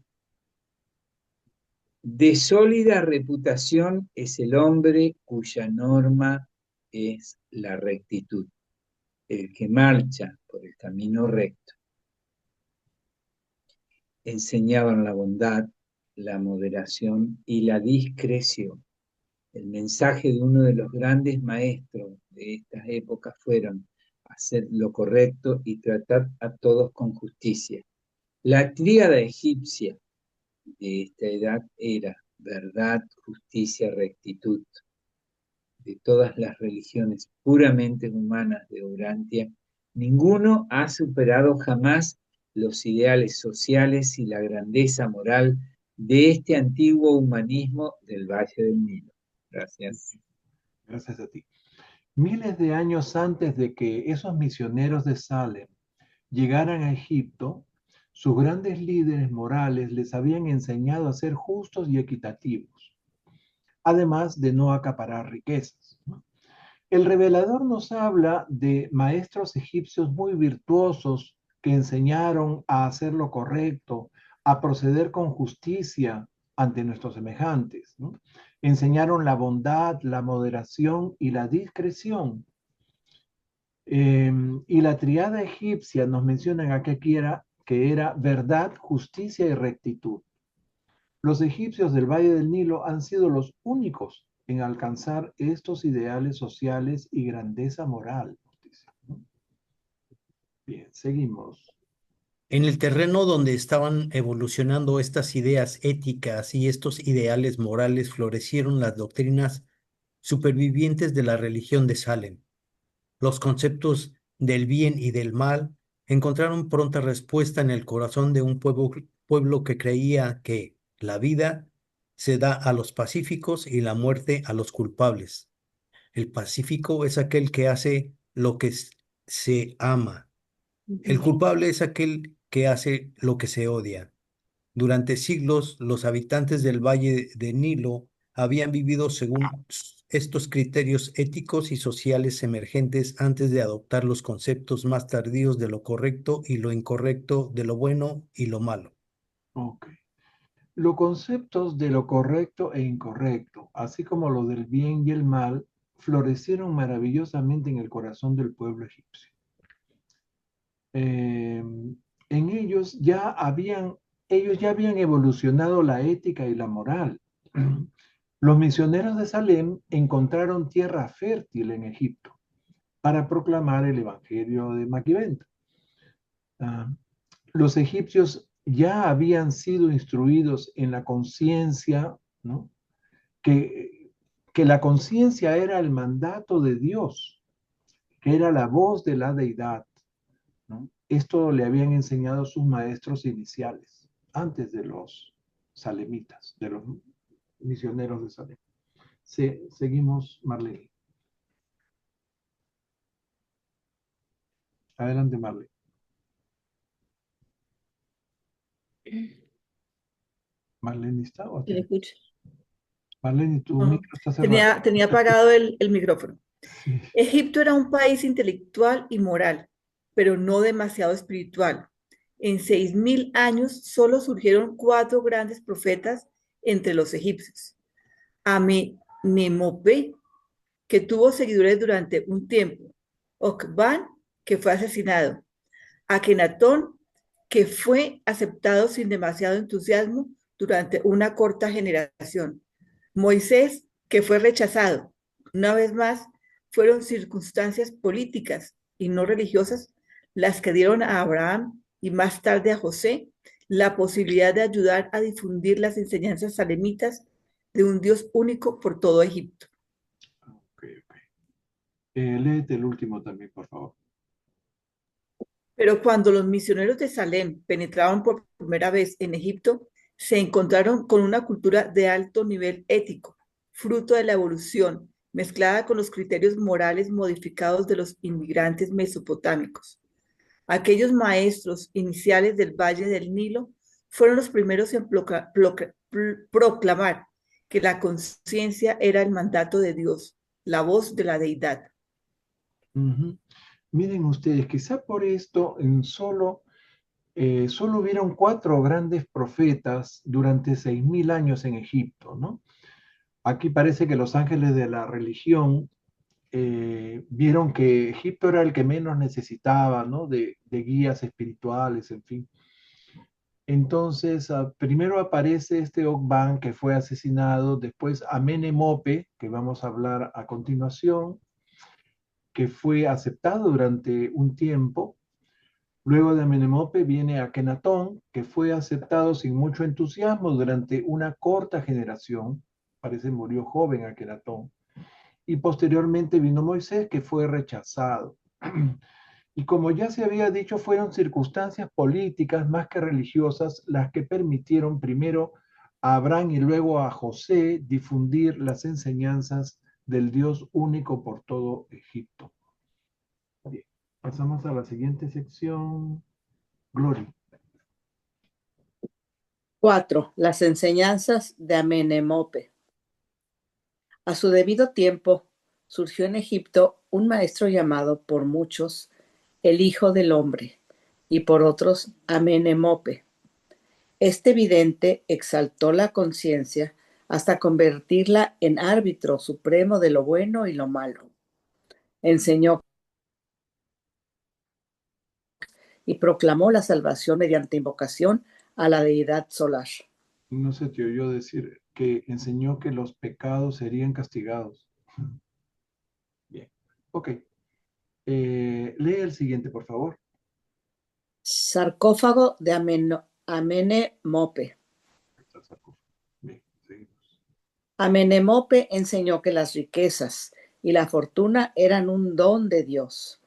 de sólida reputación es el hombre cuya norma es la rectitud, el que marcha por el camino recto. Enseñaban la bondad, la moderación y la discreción. El mensaje de uno de los grandes maestros de estas épocas fueron: hacer lo correcto y tratar a todos con justicia. La tríada egipcia de esta edad era verdad, justicia, rectitud. De todas las religiones puramente humanas de Urantia, ninguno ha superado jamás los ideales sociales y la grandeza moral de este antiguo humanismo del Valle del Nilo. Gracias. Gracias a ti. Miles de años antes de que esos misioneros de Salem llegaran a Egipto, sus grandes líderes morales les habían enseñado a ser justos y equitativos, además de no acaparar riquezas, ¿no? El revelador nos habla de maestros egipcios muy virtuosos que enseñaron a hacer lo correcto, a proceder con justicia ante nuestros semejantes, ¿no? Enseñaron la bondad, la moderación y la discreción. Y la triada egipcia nos mencionan aquí que era verdad, justicia y rectitud. Los egipcios del Valle del Nilo han sido los únicos en alcanzar estos ideales sociales y grandeza moral. Bien, seguimos. En el terreno donde estaban evolucionando estas ideas éticas y estos ideales morales florecieron las doctrinas supervivientes de la religión de Salem. Los conceptos del bien y del mal encontraron pronta respuesta en el corazón de un pueblo que creía que la vida se da a los pacíficos y la muerte a los culpables. El pacífico es aquel que hace lo que se ama. El culpable es aquel que hace lo que se odia. Durante siglos, los habitantes del Valle de Nilo habían vivido según estos criterios éticos y sociales emergentes antes de adoptar los conceptos más tardíos de lo correcto y lo incorrecto, de lo bueno y lo malo. Ok. Los conceptos de lo correcto e incorrecto, así como lo del bien y el mal, florecieron maravillosamente en el corazón del pueblo egipcio. En ellos ya habían evolucionado la ética y la moral. Los misioneros de Salem encontraron tierra fértil en Egipto para proclamar el evangelio de Maquiventa. Los egipcios ya habían sido instruidos en la conciencia, ¿no? que la conciencia era el mandato de Dios, que era la voz de la deidad, ¿no? Esto le habían enseñado sus maestros iniciales, antes de los salemitas, de los misioneros de Salem. Seguimos, Marlene. Adelante, Marlene. Marlene, ¿está? ¿O ¿Me escucha? Marlene, tu Ajá. micro está cerrado. Tenía apagado el micrófono. Sí. Egipto era un país intelectual y moral, pero no demasiado espiritual. En 6.000 años solo surgieron 4 grandes profetas entre los egipcios. Amenemope, que tuvo seguidores durante un tiempo. Okban, que fue asesinado. Akenatón, que fue aceptado sin demasiado entusiasmo durante una corta generación. Moisés, que fue rechazado. Una vez más, fueron circunstancias políticas y no religiosas las que dieron a Abraham y más tarde a José la posibilidad de ayudar a difundir las enseñanzas salemitas de un Dios único por todo Egipto. Okay. Léete el último también, por favor. Pero cuando los misioneros de Salem penetraron por primera vez en Egipto, se encontraron con una cultura de alto nivel ético, fruto de la evolución, mezclada con los criterios morales modificados de los inmigrantes mesopotámicos. Aquellos maestros iniciales del Valle del Nilo fueron los primeros en proclamar que la conciencia era el mandato de Dios, la voz de la deidad. Miren ustedes, quizá por esto solo hubieron 4 grandes profetas durante 6.000 años en Egipto, ¿no? Aquí parece que los ángeles de la religión vieron que Egipto era el que menos necesitaba, ¿no? De guías espirituales, en fin. Entonces, primero aparece este Okban que fue asesinado, después Amenemope, que vamos a hablar a continuación, que fue aceptado durante un tiempo. Luego de Amenemope viene Akenatón, que fue aceptado sin mucho entusiasmo durante una corta generación. Parece murió joven Akenatón. Y posteriormente vino Moisés, que fue rechazado. Y como ya se había dicho, fueron circunstancias políticas más que religiosas las que permitieron primero a Abraham y luego a José difundir las enseñanzas del Dios único por todo Egipto. Bien, pasamos a la siguiente sección. Glory. 4. Las enseñanzas de Amenemope. A su debido tiempo, surgió en Egipto un maestro llamado por muchos el Hijo del Hombre y por otros Amenemope. Este vidente exaltó la conciencia hasta convertirla en árbitro supremo de lo bueno y lo malo. Enseñó y proclamó la salvación mediante invocación a la deidad solar. No se te oyó decir que enseñó que los pecados serían castigados. Bien, ok. Lee el siguiente, por favor. Sarcófago de Amenemope. Bien, seguimos. Amenemope enseñó que las riquezas y la fortuna eran un don de Dios.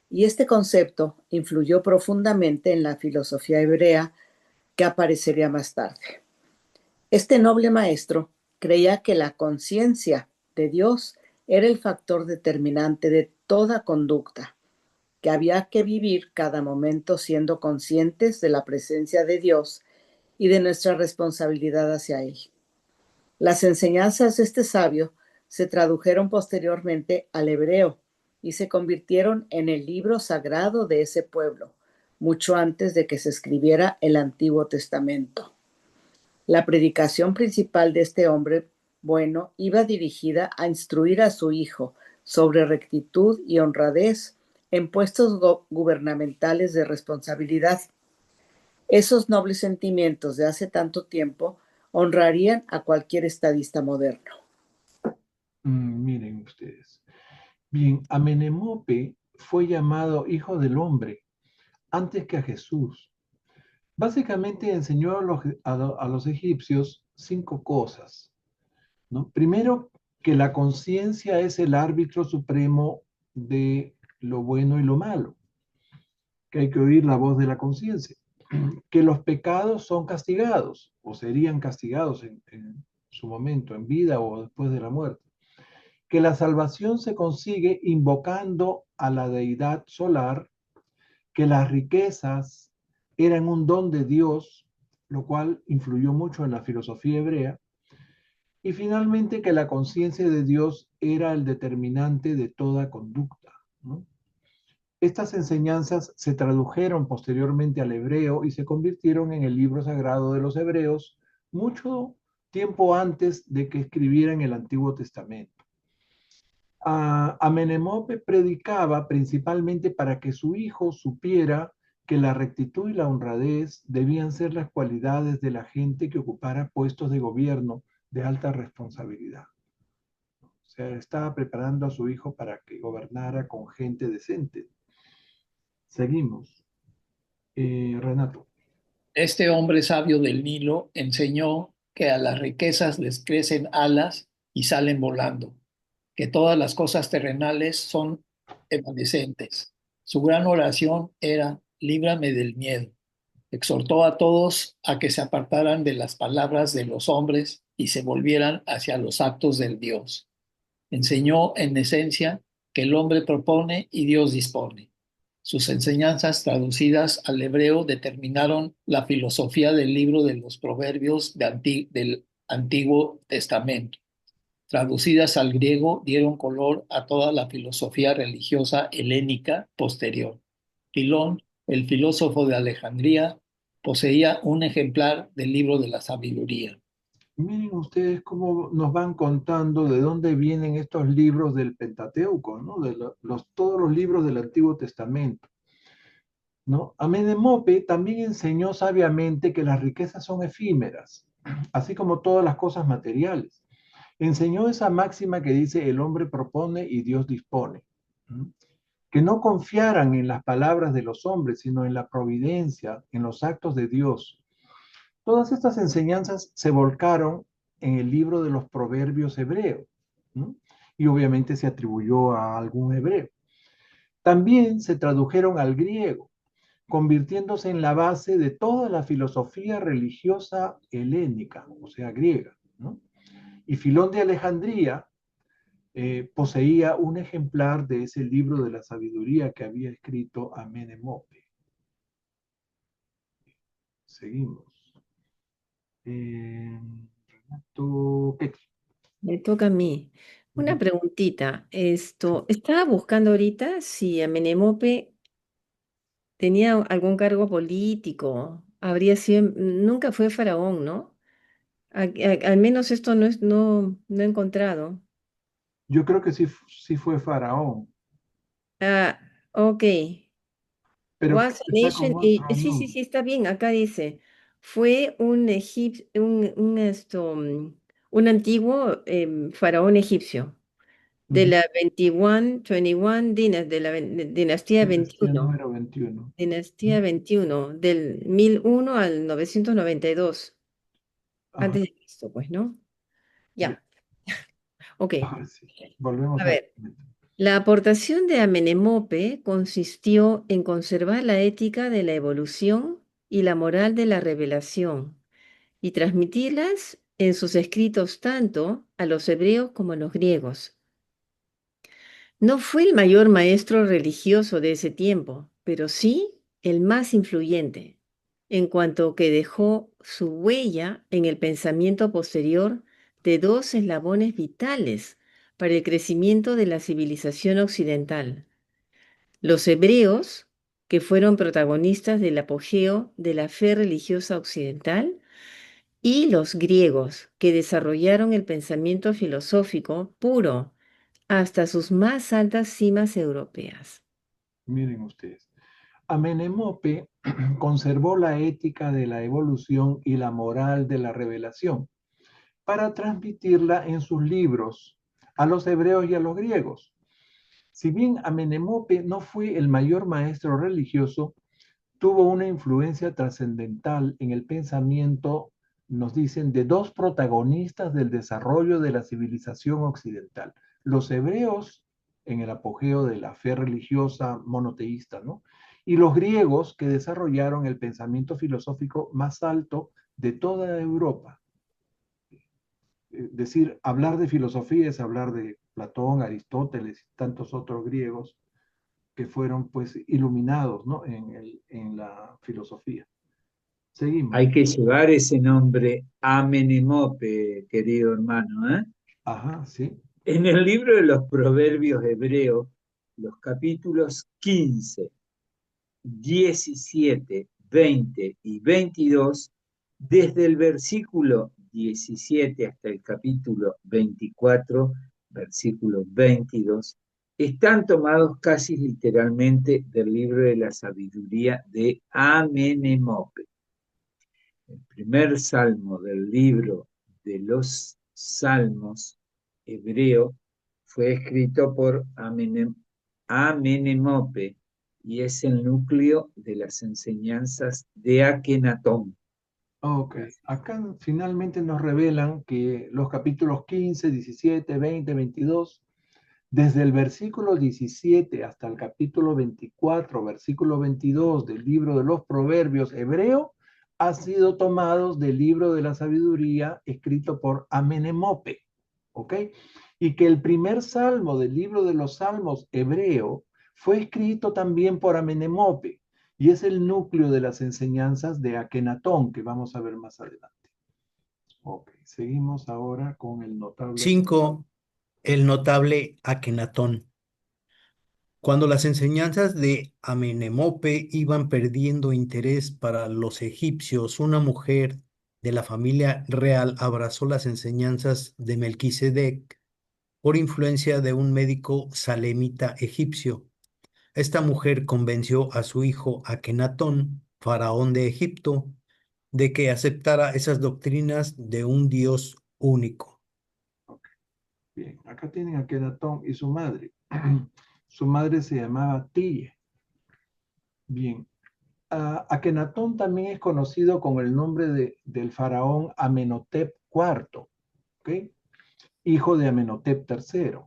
Y este concepto influyó profundamente en la filosofía hebrea que aparecería más tarde. Este noble maestro creía que la conciencia de Dios era el factor determinante de toda conducta, que había que vivir cada momento siendo conscientes de la presencia de Dios y de nuestra responsabilidad hacia Él. Las enseñanzas de este sabio se tradujeron posteriormente al hebreo y se convirtieron en el libro sagrado de ese pueblo, mucho antes de que se escribiera el Antiguo Testamento. La predicación principal de este hombre bueno iba dirigida a instruir a su hijo sobre rectitud y honradez en puestos gubernamentales de responsabilidad. Esos nobles sentimientos de hace tanto tiempo honrarían a cualquier estadista moderno. Miren ustedes. Bien, Amenemope fue llamado Hijo del Hombre antes que a Jesús. Básicamente enseñó a los egipcios 5 cosas, ¿no? Primero, que la conciencia es el árbitro supremo de lo bueno y lo malo, que hay que oír la voz de la conciencia, que los pecados son castigados o serían castigados en su momento, en vida o después de la muerte, que la salvación se consigue invocando a la deidad solar, que las riquezas eran un don de Dios, lo cual influyó mucho en la filosofía hebrea, y finalmente que la conciencia de Dios era el determinante de toda conducta, ¿no? Estas enseñanzas se tradujeron posteriormente al hebreo y se convirtieron en el libro sagrado de los hebreos mucho tiempo antes de que escribieran el Antiguo Testamento. Amenemope predicaba principalmente para que su hijo supiera que la rectitud y la honradez debían ser las cualidades de la gente que ocupara puestos de gobierno de alta responsabilidad. O sea, estaba preparando a su hijo para que gobernara con gente decente. Seguimos. Renato. Este hombre sabio del Nilo enseñó que a las riquezas les crecen alas y salen volando, que todas las cosas terrenales son evanescentes. Su gran oración era: líbrame del miedo. Exhortó a todos a que se apartaran de las palabras de los hombres y se volvieran hacia los actos del Dios. Enseñó en esencia que el hombre propone y Dios dispone. Sus enseñanzas traducidas al hebreo determinaron la filosofía del libro de los Proverbios del Antiguo Testamento. Traducidas al griego dieron color a toda la filosofía religiosa helénica posterior. Filón, el filósofo de Alejandría, poseía un ejemplar del libro de la sabiduría. Miren ustedes cómo nos van contando de dónde vienen estos libros del Pentateuco, ¿no? Todos los libros del Antiguo Testamento, ¿no? Amenemope también enseñó sabiamente que las riquezas son efímeras, así como todas las cosas materiales. Enseñó esa máxima que dice: el hombre propone y Dios dispone. ¿Mm? Que no confiaran en las palabras de los hombres, sino en la providencia, en los actos de Dios. Todas estas enseñanzas se volcaron en el libro de los proverbios hebreos, ¿no? Y obviamente se atribuyó a algún hebreo. También se tradujeron al griego, convirtiéndose en la base de toda la filosofía religiosa helénica, o sea, griega, ¿no? Y Filón de Alejandría poseía un ejemplar de ese libro de la sabiduría que había escrito Amenemope. Seguimos. Renato Ketty. Me toca a mí. Una Ujú. preguntita. Estaba buscando ahorita si Amenemope tenía algún cargo político. Nunca fue faraón, ¿no? Al menos esto no he encontrado. Yo creo que sí, sí fue faraón, Ah, ok. pero Was a está con nation. otro Sí, sí, nombre. sí, está bien. Acá dice, fue un antiguo faraón egipcio de Ujú. la 21 de la dinastía Dinastía 21. número 21. Dinastía 21 del 1001 al 992 Ajá, antes de Cristo, pues, ¿no? bien. Ya, ok. Ahora sí, volvemos A al ver, la aportación de Amenemope consistió en conservar la ética de la evolución y la moral de la revelación y transmitirlas en sus escritos tanto a los hebreos como a los griegos. No fue el mayor maestro religioso de ese tiempo, pero sí el más influyente, en cuanto que dejó su huella en el pensamiento posterior de dos eslabones vitales para el crecimiento de la civilización occidental: los hebreos, que fueron protagonistas del apogeo de la fe religiosa occidental, y los griegos, que desarrollaron el pensamiento filosófico puro hasta sus más altas cimas europeas. miren ustedes. Amenemope conservó la ética de la evolución y la moral de la revelación para transmitirla en sus libros a los hebreos y a los griegos. Si bien Amenemope no fue el mayor maestro religioso, tuvo una influencia trascendental en el pensamiento, nos dicen, de dos protagonistas del desarrollo de la civilización occidental: los hebreos en el apogeo de la fe religiosa monoteísta, ¿no? Y los griegos, que desarrollaron el pensamiento filosófico más alto de toda Europa. Decir, hablar de filosofía es hablar de Platón, Aristóteles y tantos otros griegos que fueron pues iluminados, ¿no? En la filosofía. Hay Seguimos. que llevar ese nombre Amenemope, querido hermano, ¿eh? Ajá, sí. En el libro de los Proverbios hebreos, los capítulos 15, 17, 20 y 22, desde el versículo 17 hasta el capítulo 24, versículo 22, están tomados casi literalmente del libro de la sabiduría de Amenemope. El primer salmo del libro de los salmos hebreo fue escrito por Amenemope y es el núcleo de las enseñanzas de Akenatón. Ok. Acá finalmente nos revelan que los capítulos 15, 17, 20, 22, desde el versículo 17 hasta el capítulo 24, versículo 22 del libro de los Proverbios hebreo, han sido tomados del libro de la sabiduría escrito por Amenemope. ¿Ok? Y que el primer salmo del libro de los salmos hebreo fue escrito también por Amenemope y es el núcleo de las enseñanzas de Akenatón que vamos a ver más adelante. Ok, seguimos ahora con el notable. 5. El notable Akenatón. Cuando las enseñanzas de Amenemope iban perdiendo interés para los egipcios, una mujer de la familia real abrazó las enseñanzas de Melquisedec por influencia de un médico salemita egipcio. Esta mujer convenció a su hijo Akenatón, faraón de Egipto, de que aceptara esas doctrinas de un Dios único. Ok, bien, acá tienen a Akenatón y su madre. Su madre se llamaba Tille. Bien. Akenatón también es conocido con el nombre del faraón Amenhotep IV, ¿ok? Hijo de Amenhotep III,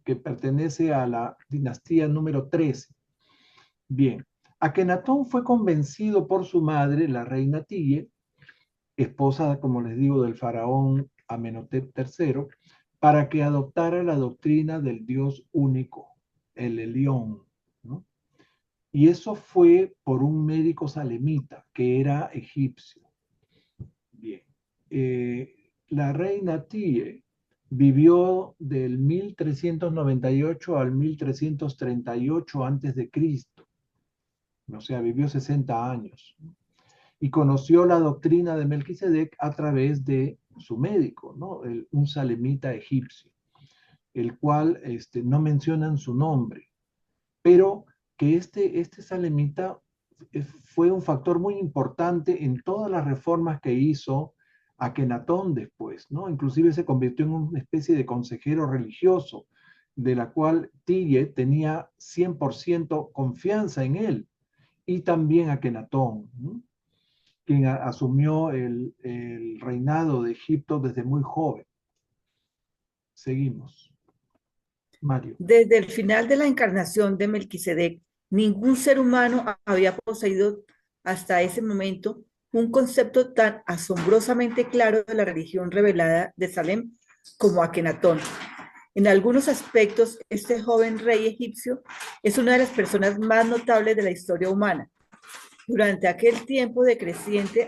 que pertenece a la dinastía número 13. Bien, Akenatón fue convencido por su madre, la reina Tille, esposa, como les digo, del faraón Amenhotep III, para que adoptara la doctrina del Dios único, el Elión, ¿no? Y eso fue por un médico salemita que era egipcio. Bien. La reina Tille vivió del 1398 al 1338 antes de Cristo. O sea, vivió 60 años. Y conoció la doctrina de Melquisedec a través de su médico, ¿no? Un salemita egipcio, el cual no mencionan su nombre, pero que este salemita fue un factor muy importante en todas las reformas que hizo Akenatón después, ¿no? Inclusive se convirtió en una especie de consejero religioso, de la cual Tille tenía 100% confianza en él, y también Akenatón, ¿no? Quien asumió el reinado de Egipto desde muy joven. Seguimos. Mario. Desde el final de la encarnación de Melquisedec, ningún ser humano había poseído hasta ese momento un concepto tan asombrosamente claro de la religión revelada de Salem como Akenatón. En algunos aspectos, este joven rey egipcio es una de las personas más notables de la historia humana. Durante aquel tiempo de creciente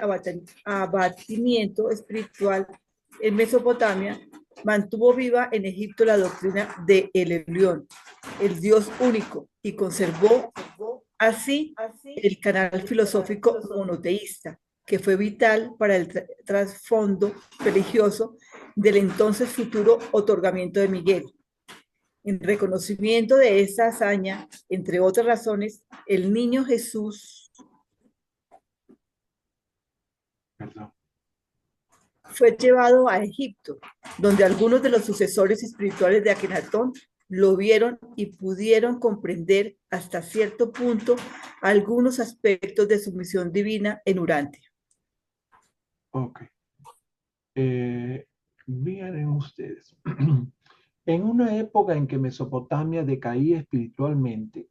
abatimiento espiritual en Mesopotamia, mantuvo viva en Egipto la doctrina de El Elión, el Dios único, y conservó así el canal filosófico monoteísta, que fue vital para el trasfondo religioso del entonces futuro otorgamiento de Miguel. En reconocimiento de esta hazaña, entre otras razones, el niño Jesús fue llevado a Egipto, donde algunos de los sucesores espirituales de Akenatón lo vieron y pudieron comprender hasta cierto punto algunos aspectos de su misión divina en Urantia. Ok. Miren ustedes. En una época en que Mesopotamia decaía espiritualmente,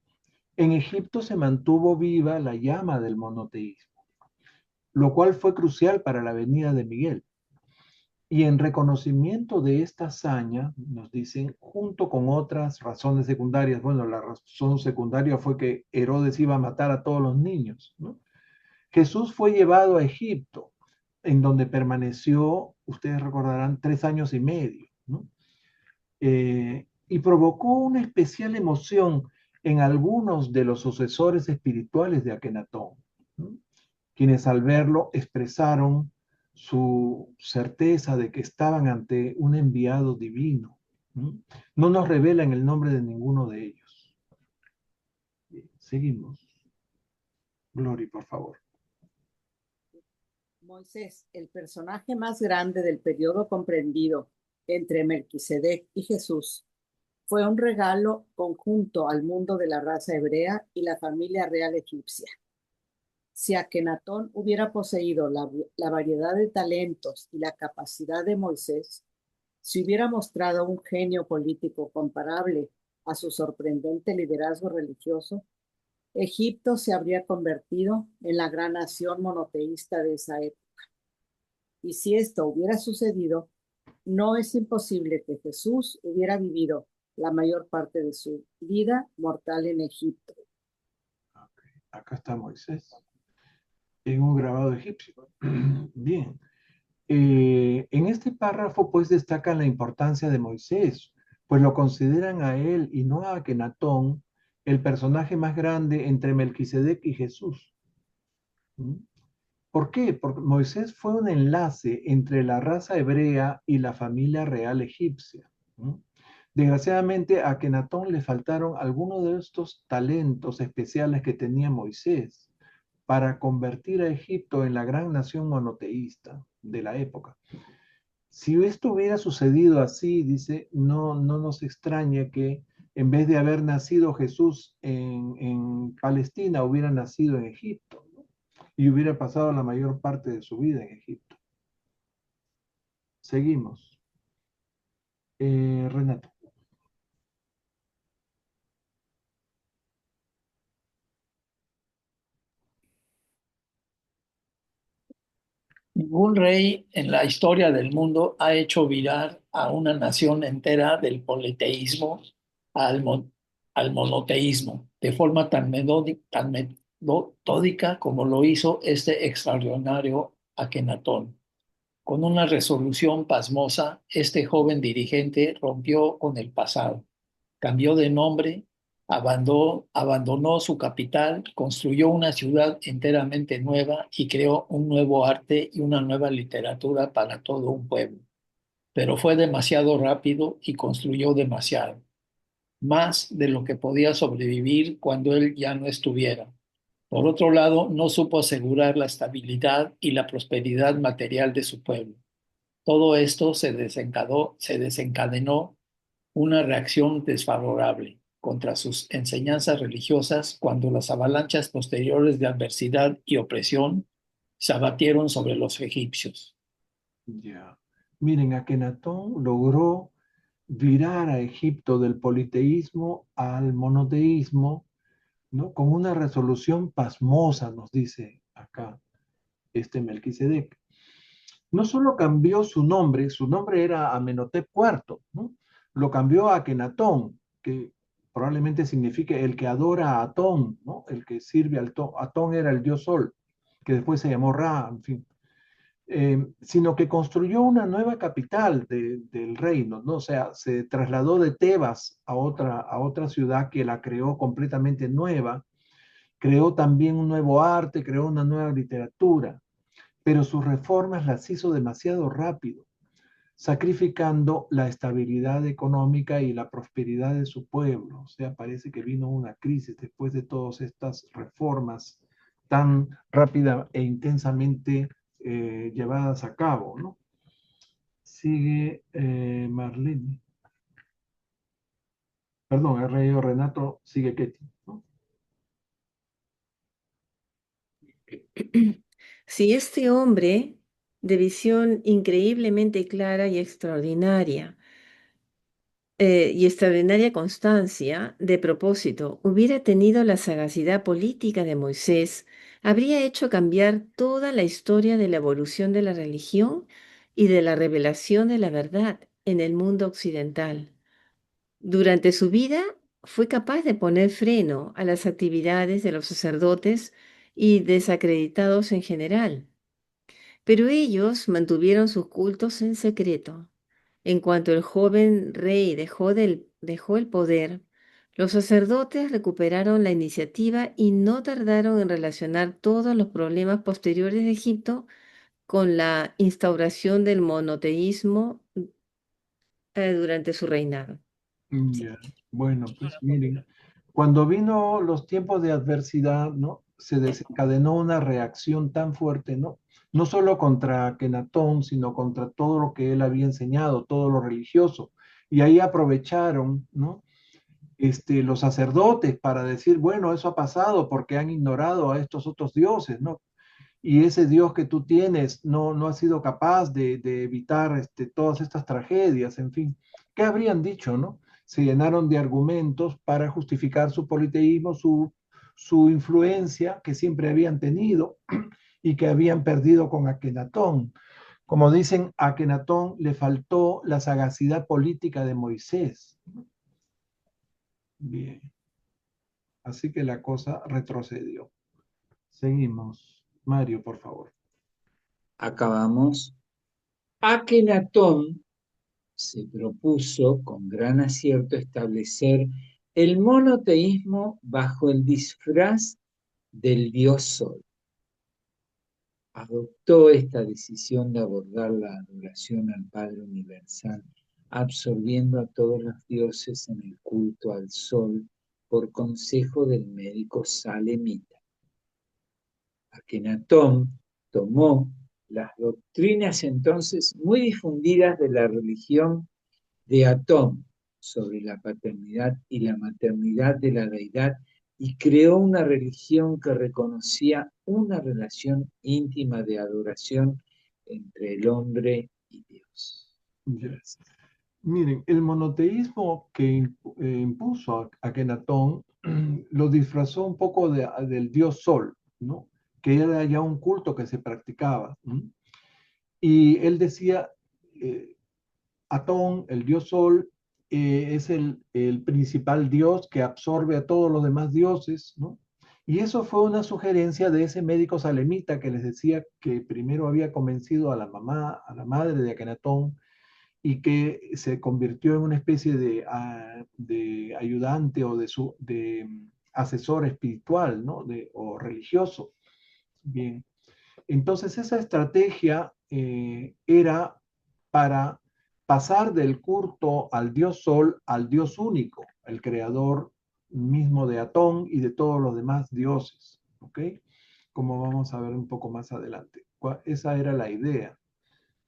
en Egipto se mantuvo viva la llama del monoteísmo, lo cual fue crucial para la venida de Miguel. Y en reconocimiento de esta hazaña, nos dicen, junto con otras razones secundarias, bueno, la razón secundaria fue que Herodes iba a matar a todos los niños, ¿no? Jesús fue llevado a Egipto, en donde permaneció, ustedes recordarán, 3 años y medio, ¿no? Y provocó una especial emoción en algunos de los sucesores espirituales de Akenatón, ¿no? Quienes al verlo expresaron su certeza de que estaban ante un enviado divino, ¿no? No nos revelan el nombre de ninguno de ellos. Bien, seguimos. Glory, por favor. Moisés, el personaje más grande del periodo comprendido entre Melquisedec y Jesús, fue un regalo conjunto al mundo de la raza hebrea y la familia real egipcia. Si Akenatón hubiera poseído la variedad de talentos y la capacidad de Moisés, si hubiera mostrado un genio político comparable a su sorprendente liderazgo religioso, Egipto se habría convertido en la gran nación monoteísta de esa época. Y si esto hubiera sucedido, no es imposible que Jesús hubiera vivido la mayor parte de su vida mortal en Egipto. Okay. Acá está Moisés, en un grabado egipcio. Bien. En este párrafo, pues, destacan la importancia de Moisés, pues lo consideran a él y no a Akenatón el personaje más grande entre Melquisedec y Jesús. ¿Mm? ¿Por qué? Porque Moisés fue un enlace entre la raza hebrea y la familia real egipcia. ¿Mm? Desgraciadamente, a Akenatón le faltaron algunos de estos talentos especiales que tenía Moisés para convertir a Egipto en la gran nación monoteísta de la época. Si esto hubiera sucedido así, dice, no nos extraña que en vez de haber nacido Jesús en Palestina, hubiera nacido en Egipto, ¿no? Y hubiera pasado la mayor parte de su vida en Egipto. Seguimos. Renato. Ningún rey en la historia del mundo ha hecho virar a una nación entera del politeísmo al, al monoteísmo de forma tan metódica como lo hizo este extraordinario Akenatón. Con una resolución pasmosa, este joven dirigente rompió con el pasado, cambió de nombre, abandonó su capital, construyó una ciudad enteramente nueva y creó un nuevo arte y una nueva literatura para todo un pueblo. Pero fue demasiado rápido y construyó demasiado, más de lo que podía sobrevivir cuando él ya no estuviera. Por otro lado, no supo asegurar la estabilidad y la prosperidad material de su pueblo. Todo esto se desencadenó una reacción desfavorable contra sus enseñanzas religiosas cuando las avalanchas posteriores de adversidad y opresión se abatieron sobre los egipcios. Ya. Miren, Akenatón logró virar a Egipto del politeísmo al monoteísmo, ¿no? Con una resolución pasmosa, nos dice acá este Melquisedec. No solo cambió su nombre era Amenhotep IV, ¿no? Lo cambió a Akenatón, que probablemente signifique el que adora a Atón, ¿no? El que sirve al Atón. Atón era el dios Sol, que después se llamó Ra, en fin. Sino que construyó una nueva capital del reino, ¿no? O sea, se trasladó de Tebas a otra ciudad que la creó completamente nueva, creó también un nuevo arte, creó una nueva literatura, pero sus reformas las hizo demasiado rápido, sacrificando la estabilidad económica y la prosperidad de su pueblo. O sea, parece que vino una crisis después de todas estas reformas tan rápida e intensamente llevadas a cabo, ¿no? Sigue Marlene. Perdón, el rey Renato, sigue Ketty, ¿no? Si este hombre de visión increíblemente clara y extraordinaria constancia de propósito hubiera tenido la sagacidad política de Moisés, habría hecho cambiar toda la historia de la evolución de la religión y de la revelación de la verdad en el mundo occidental. Durante su vida fue capaz de poner freno a las actividades de los sacerdotes y desacreditados en general, pero ellos mantuvieron sus cultos en secreto. En cuanto el joven rey dejó el poder, los sacerdotes recuperaron la iniciativa y no tardaron en relacionar todos los problemas posteriores de Egipto con la instauración del monoteísmo durante su reinado. Sí. Ya. Bueno, pues miren, cuando vino los tiempos de adversidad, ¿no? Se desencadenó una reacción tan fuerte, ¿no? No solo contra Akenatón, sino contra todo lo que él había enseñado, todo lo religioso. Y ahí aprovecharon, ¿no? Los sacerdotes para decir, bueno, eso ha pasado porque han ignorado a estos otros dioses, ¿no? Y ese Dios que tú tienes no ha sido capaz de evitar todas estas tragedias, en fin. ¿Qué habrían dicho, no? Se llenaron de argumentos para justificar su politeísmo, su influencia que siempre habían tenido y que habían perdido con Akenatón. Como dicen, a Akenatón le faltó la sagacidad política de Moisés. Bien, así que la cosa retrocedió. Seguimos. Mario, por favor. Acabamos. Akenatón se propuso con gran acierto establecer el monoteísmo bajo el disfraz del dios Sol. Adoptó esta decisión de abordar la adoración al Padre Universal, absorbiendo a todos los dioses en el culto al Sol por consejo del médico salemita. Akenatón tomó las doctrinas entonces muy difundidas de la religión de Atón, sobre la paternidad y la maternidad de la deidad y creó una religión que reconocía una relación íntima de adoración entre el hombre y Dios. Yes. Miren, el monoteísmo que impuso a Akenatón lo disfrazó un poco del dios Sol, ¿no? Que era ya un culto que se practicaba. ¿No? Y él decía, Atón, el dios Sol, es el principal dios que absorbe a todos los demás dioses, ¿no? Y eso fue una sugerencia de ese médico salemita que les decía que primero había convencido a la mamá, a la madre de Akenatón, y que se convirtió en una especie de ayudante o de asesor espiritual, ¿no? O religioso. Bien. Entonces esa estrategia era para pasar del culto al dios Sol al dios único, el creador mismo de Atón y de todos los demás dioses, ¿ok? Como vamos a ver un poco más adelante. Esa era la idea.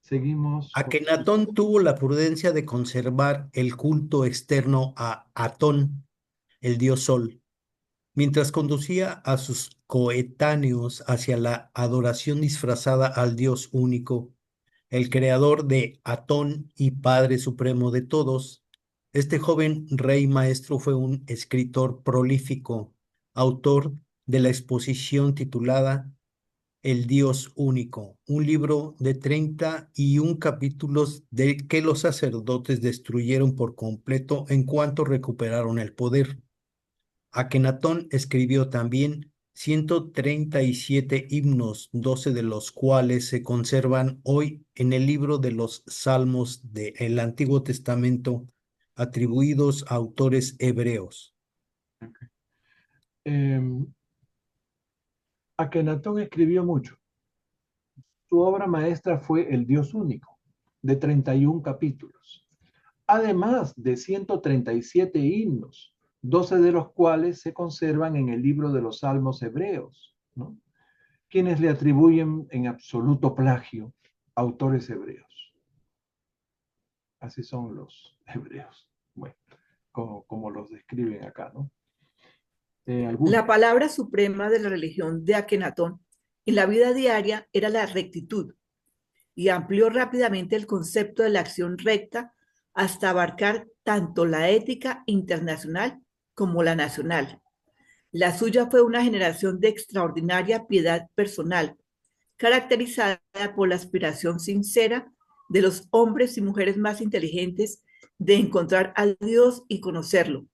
Seguimos. Akenatón tuvo la prudencia de conservar el culto externo a Atón, el dios Sol, mientras conducía a sus coetáneos hacia la adoración disfrazada al Dios único, el creador de Atón y Padre Supremo de todos. Este joven rey maestro fue un escritor prolífico, autor de la exposición titulada El Dios Único, un libro de 31 capítulos que los sacerdotes destruyeron por completo en cuanto recuperaron el poder. Akenatón escribió también 137 himnos, 12 de los cuales se conservan hoy en el libro de los Salmos del Antiguo Testamento, atribuidos a autores hebreos. Akenatón escribió mucho. Su obra maestra fue El Dios Único, de 31 capítulos, además de 137 himnos, 12 de los cuales se conservan en el libro de los Salmos hebreos, ¿no? Quienes le atribuyen en absoluto plagio a autores hebreos. Así son los hebreos, bueno, como los describen acá, ¿no? La palabra suprema de la religión de Akenatón en la vida diaria era la rectitud y amplió rápidamente el concepto de la acción recta hasta abarcar tanto la ética internacional como la nacional. La suya fue una generación de extraordinaria piedad personal, caracterizada por la aspiración sincera de los hombres y mujeres más inteligentes de encontrar a Dios y conocerlo.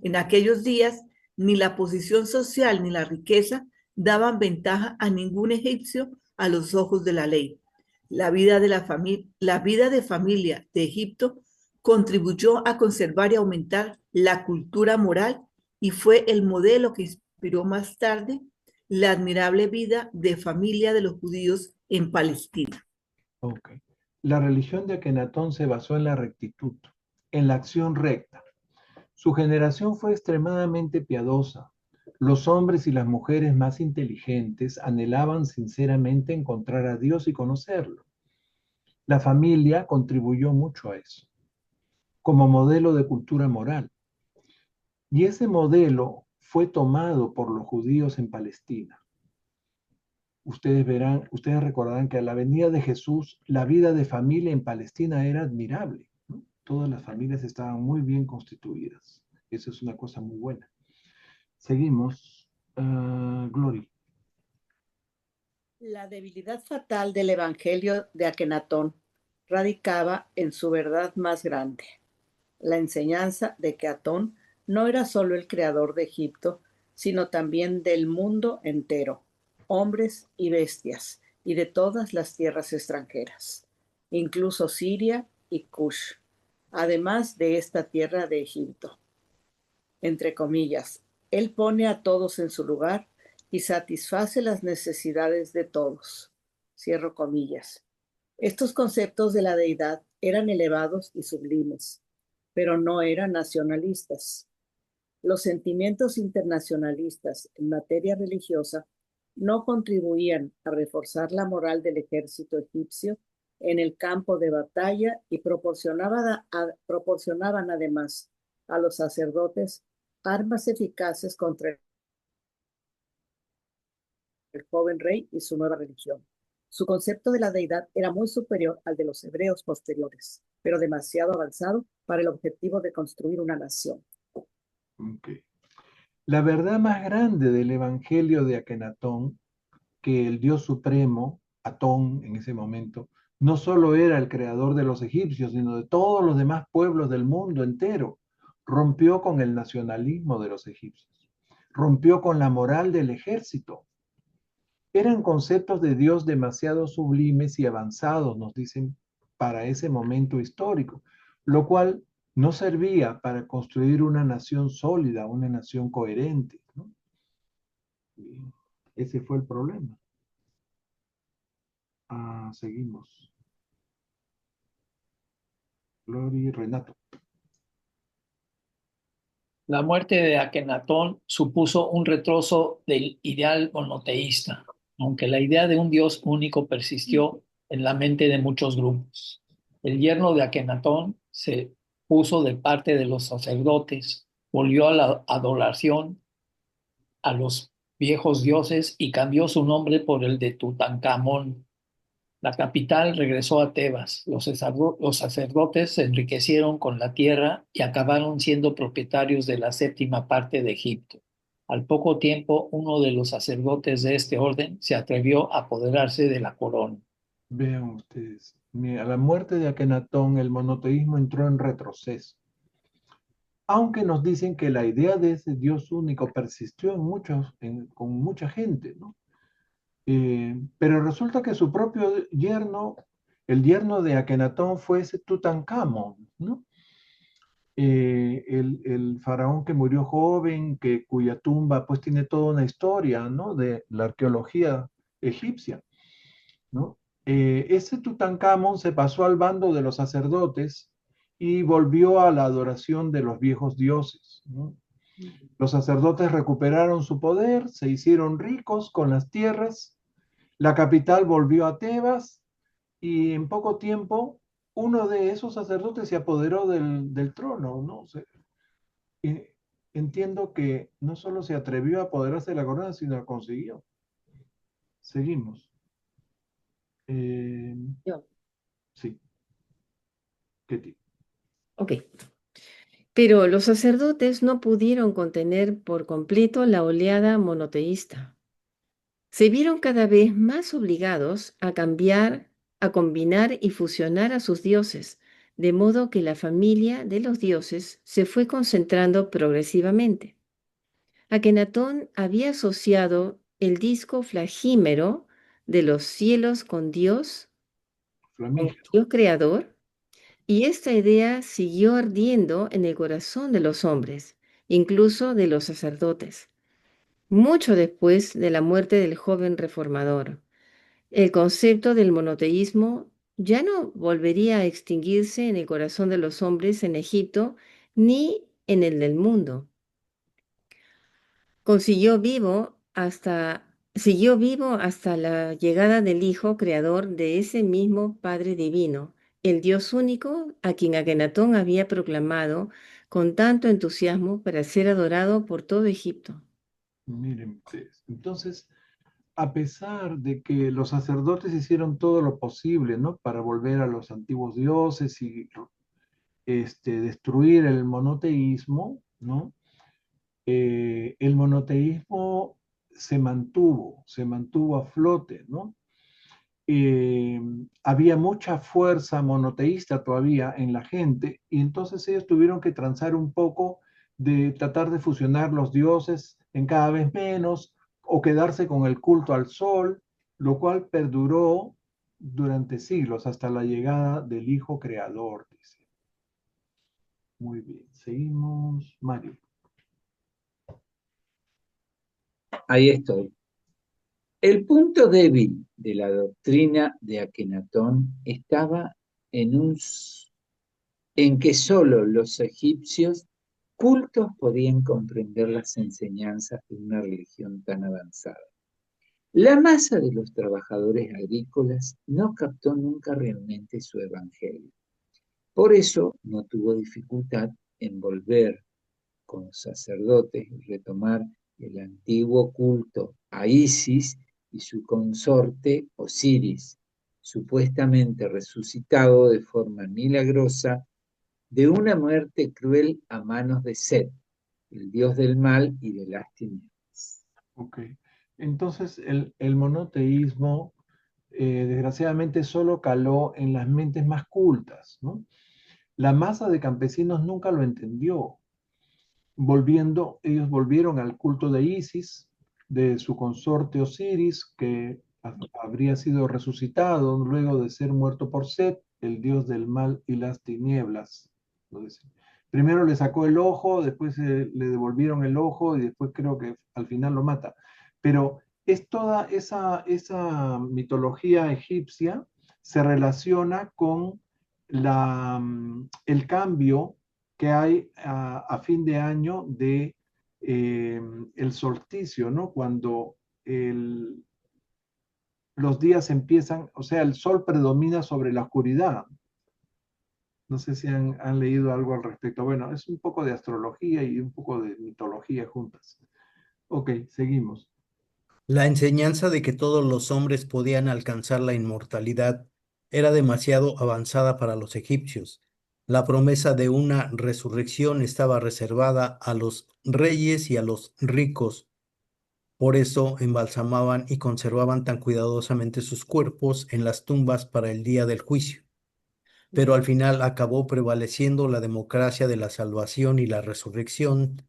En aquellos días, ni la posición social ni la riqueza daban ventaja a ningún egipcio a los ojos de la ley. La vida de familia de Egipto contribuyó a conservar y aumentar la cultura moral y fue el modelo que inspiró más tarde la admirable vida de familia de los judíos en Palestina. Okay. La religión de Akenatón se basó en la rectitud, en la acción recta. Su generación fue extremadamente piadosa. Los hombres y las mujeres más inteligentes anhelaban sinceramente encontrar a Dios y conocerlo. La familia contribuyó mucho a eso, como modelo de cultura moral. Y ese modelo fue tomado por los judíos en Palestina. Ustedes recordarán que a la venida de Jesús, la vida de familia en Palestina era admirable, ¿no? Todas las familias estaban muy bien constituidas. Eso es una cosa muy buena. Seguimos. Glory. La debilidad fatal del Evangelio de Akenatón radicaba en su verdad más grande, la enseñanza de que Atón no era solo el creador de Egipto, sino también del mundo entero, hombres y bestias, y de todas las tierras extranjeras, incluso Siria y Cush, además de esta tierra de Egipto. Entre comillas, él pone a todos en su lugar y satisface las necesidades de todos. Cierro comillas. Estos conceptos de la deidad eran elevados y sublimes, pero no eran nacionalistas. Los sentimientos internacionalistas en materia religiosa no contribuían a reforzar la moral del ejército egipcio en el campo de batalla y proporcionaban además a los sacerdotes armas eficaces contra el joven rey y su nueva religión. Su concepto de la deidad era muy superior al de los hebreos posteriores, pero demasiado avanzado para el objetivo de construir una nación. Okay. La verdad más grande del Evangelio de Akenatón, que el Dios supremo, Atón en ese momento, no solo era el creador de los egipcios, sino de todos los demás pueblos del mundo entero, rompió con el nacionalismo de los egipcios, rompió con la moral del ejército. Eran conceptos de Dios demasiado sublimes y avanzados, nos dicen, para ese momento histórico, lo cual no servía para construir una nación sólida, una nación coherente, ¿no? Ese fue el problema. Seguimos. Gloria y Renato. La muerte de Akenatón supuso un retrozo del ideal monoteísta, aunque la idea de un Dios único persistió en la mente de muchos grupos. El yerno de Akenatón se puso de parte de los sacerdotes, volvió a la adoración a los viejos dioses y cambió su nombre por el de Tutankamón. La capital regresó a Tebas. Los sacerdotes se enriquecieron con la tierra y acabaron siendo propietarios de la séptima parte de Egipto. Al poco tiempo, uno de los sacerdotes de este orden se atrevió a apoderarse de la corona. Vean ustedes, a la muerte de Akenatón el monoteísmo entró en retroceso. Aunque nos dicen que la idea de ese Dios único persistió con mucha gente, ¿no? Pero resulta que su propio yerno, el yerno de Akenatón, fue ese Tutankamón, ¿no? El faraón que murió joven, cuya tumba pues tiene toda una historia, ¿no? De la arqueología egipcia, ¿no? Ese Tutankamón se pasó al bando de los sacerdotes y volvió a la adoración de los viejos dioses, ¿no? Los sacerdotes recuperaron su poder, se hicieron ricos con las tierras, la capital volvió a Tebas y en poco tiempo uno de esos sacerdotes se apoderó del trono, ¿no? Entiendo que no solo se atrevió a apoderarse de la corona, sino la consiguió. Seguimos. Sí. Ketty. Ok. Pero los sacerdotes no pudieron contener por completo la oleada monoteísta. Se vieron cada vez más obligados a cambiar, a combinar y fusionar a sus dioses, de modo que la familia de los dioses se fue concentrando progresivamente. Akenatón había asociado el disco flagímero de los cielos con Dios, Flamígero. Dios creador, y esta idea siguió ardiendo en el corazón de los hombres, incluso de los sacerdotes, mucho después de la muerte del joven reformador. El concepto del monoteísmo ya no volvería a extinguirse en el corazón de los hombres en Egipto ni en el del mundo. Siguió vivo hasta la llegada del Hijo creador de ese mismo Padre Divino, el Dios único a quien Akenatón había proclamado con tanto entusiasmo para ser adorado por todo Egipto. Miren ustedes. Entonces, a pesar de que los sacerdotes hicieron todo lo posible, ¿no? Para volver a los antiguos dioses y destruir el monoteísmo, ¿no? El monoteísmo se mantuvo a flote, ¿no? Había mucha fuerza monoteísta todavía en la gente y entonces ellos tuvieron que transar un poco de tratar de fusionar los dioses en cada vez menos o quedarse con el culto al sol, lo cual perduró durante siglos hasta la llegada del Hijo Creador, dice. Muy bien, seguimos. Mario. Ahí estoy. El punto débil de la doctrina de Akenatón estaba en que solo los egipcios cultos podían comprender las enseñanzas de una religión tan avanzada. La masa de los trabajadores agrícolas no captó nunca realmente su evangelio. Por eso no tuvo dificultad en volver con los sacerdotes y retomar el antiguo culto a Isis y su consorte Osiris, supuestamente resucitado de forma milagrosa de una muerte cruel a manos de Set, el dios del mal y de las tinieblas. Ok. Entonces, el monoteísmo, desgraciadamente, solo caló en las mentes más cultas, ¿no? La masa de campesinos nunca lo entendió. Ellos volvieron al culto de Isis, de su consorte Osiris, que habría sido resucitado luego de ser muerto por Set, el dios del mal y las tinieblas. Lo dice. Primero le sacó el ojo, después le devolvieron el ojo y después creo que al final lo mata. Pero es toda esa mitología egipcia se relaciona con el cambio que hay a fin de año de el solsticio, ¿no? Cuando los días empiezan, o sea, el sol predomina sobre la oscuridad. No sé si han leído algo al respecto. Bueno, es un poco de astrología y un poco de mitología juntas. Ok, seguimos. La enseñanza de que todos los hombres podían alcanzar la inmortalidad era demasiado avanzada para los egipcios. La promesa de una resurrección estaba reservada a los reyes y a los ricos. Por eso embalsamaban y conservaban tan cuidadosamente sus cuerpos en las tumbas para el día del juicio. Pero al final acabó prevaleciendo la democracia de la salvación y la resurrección,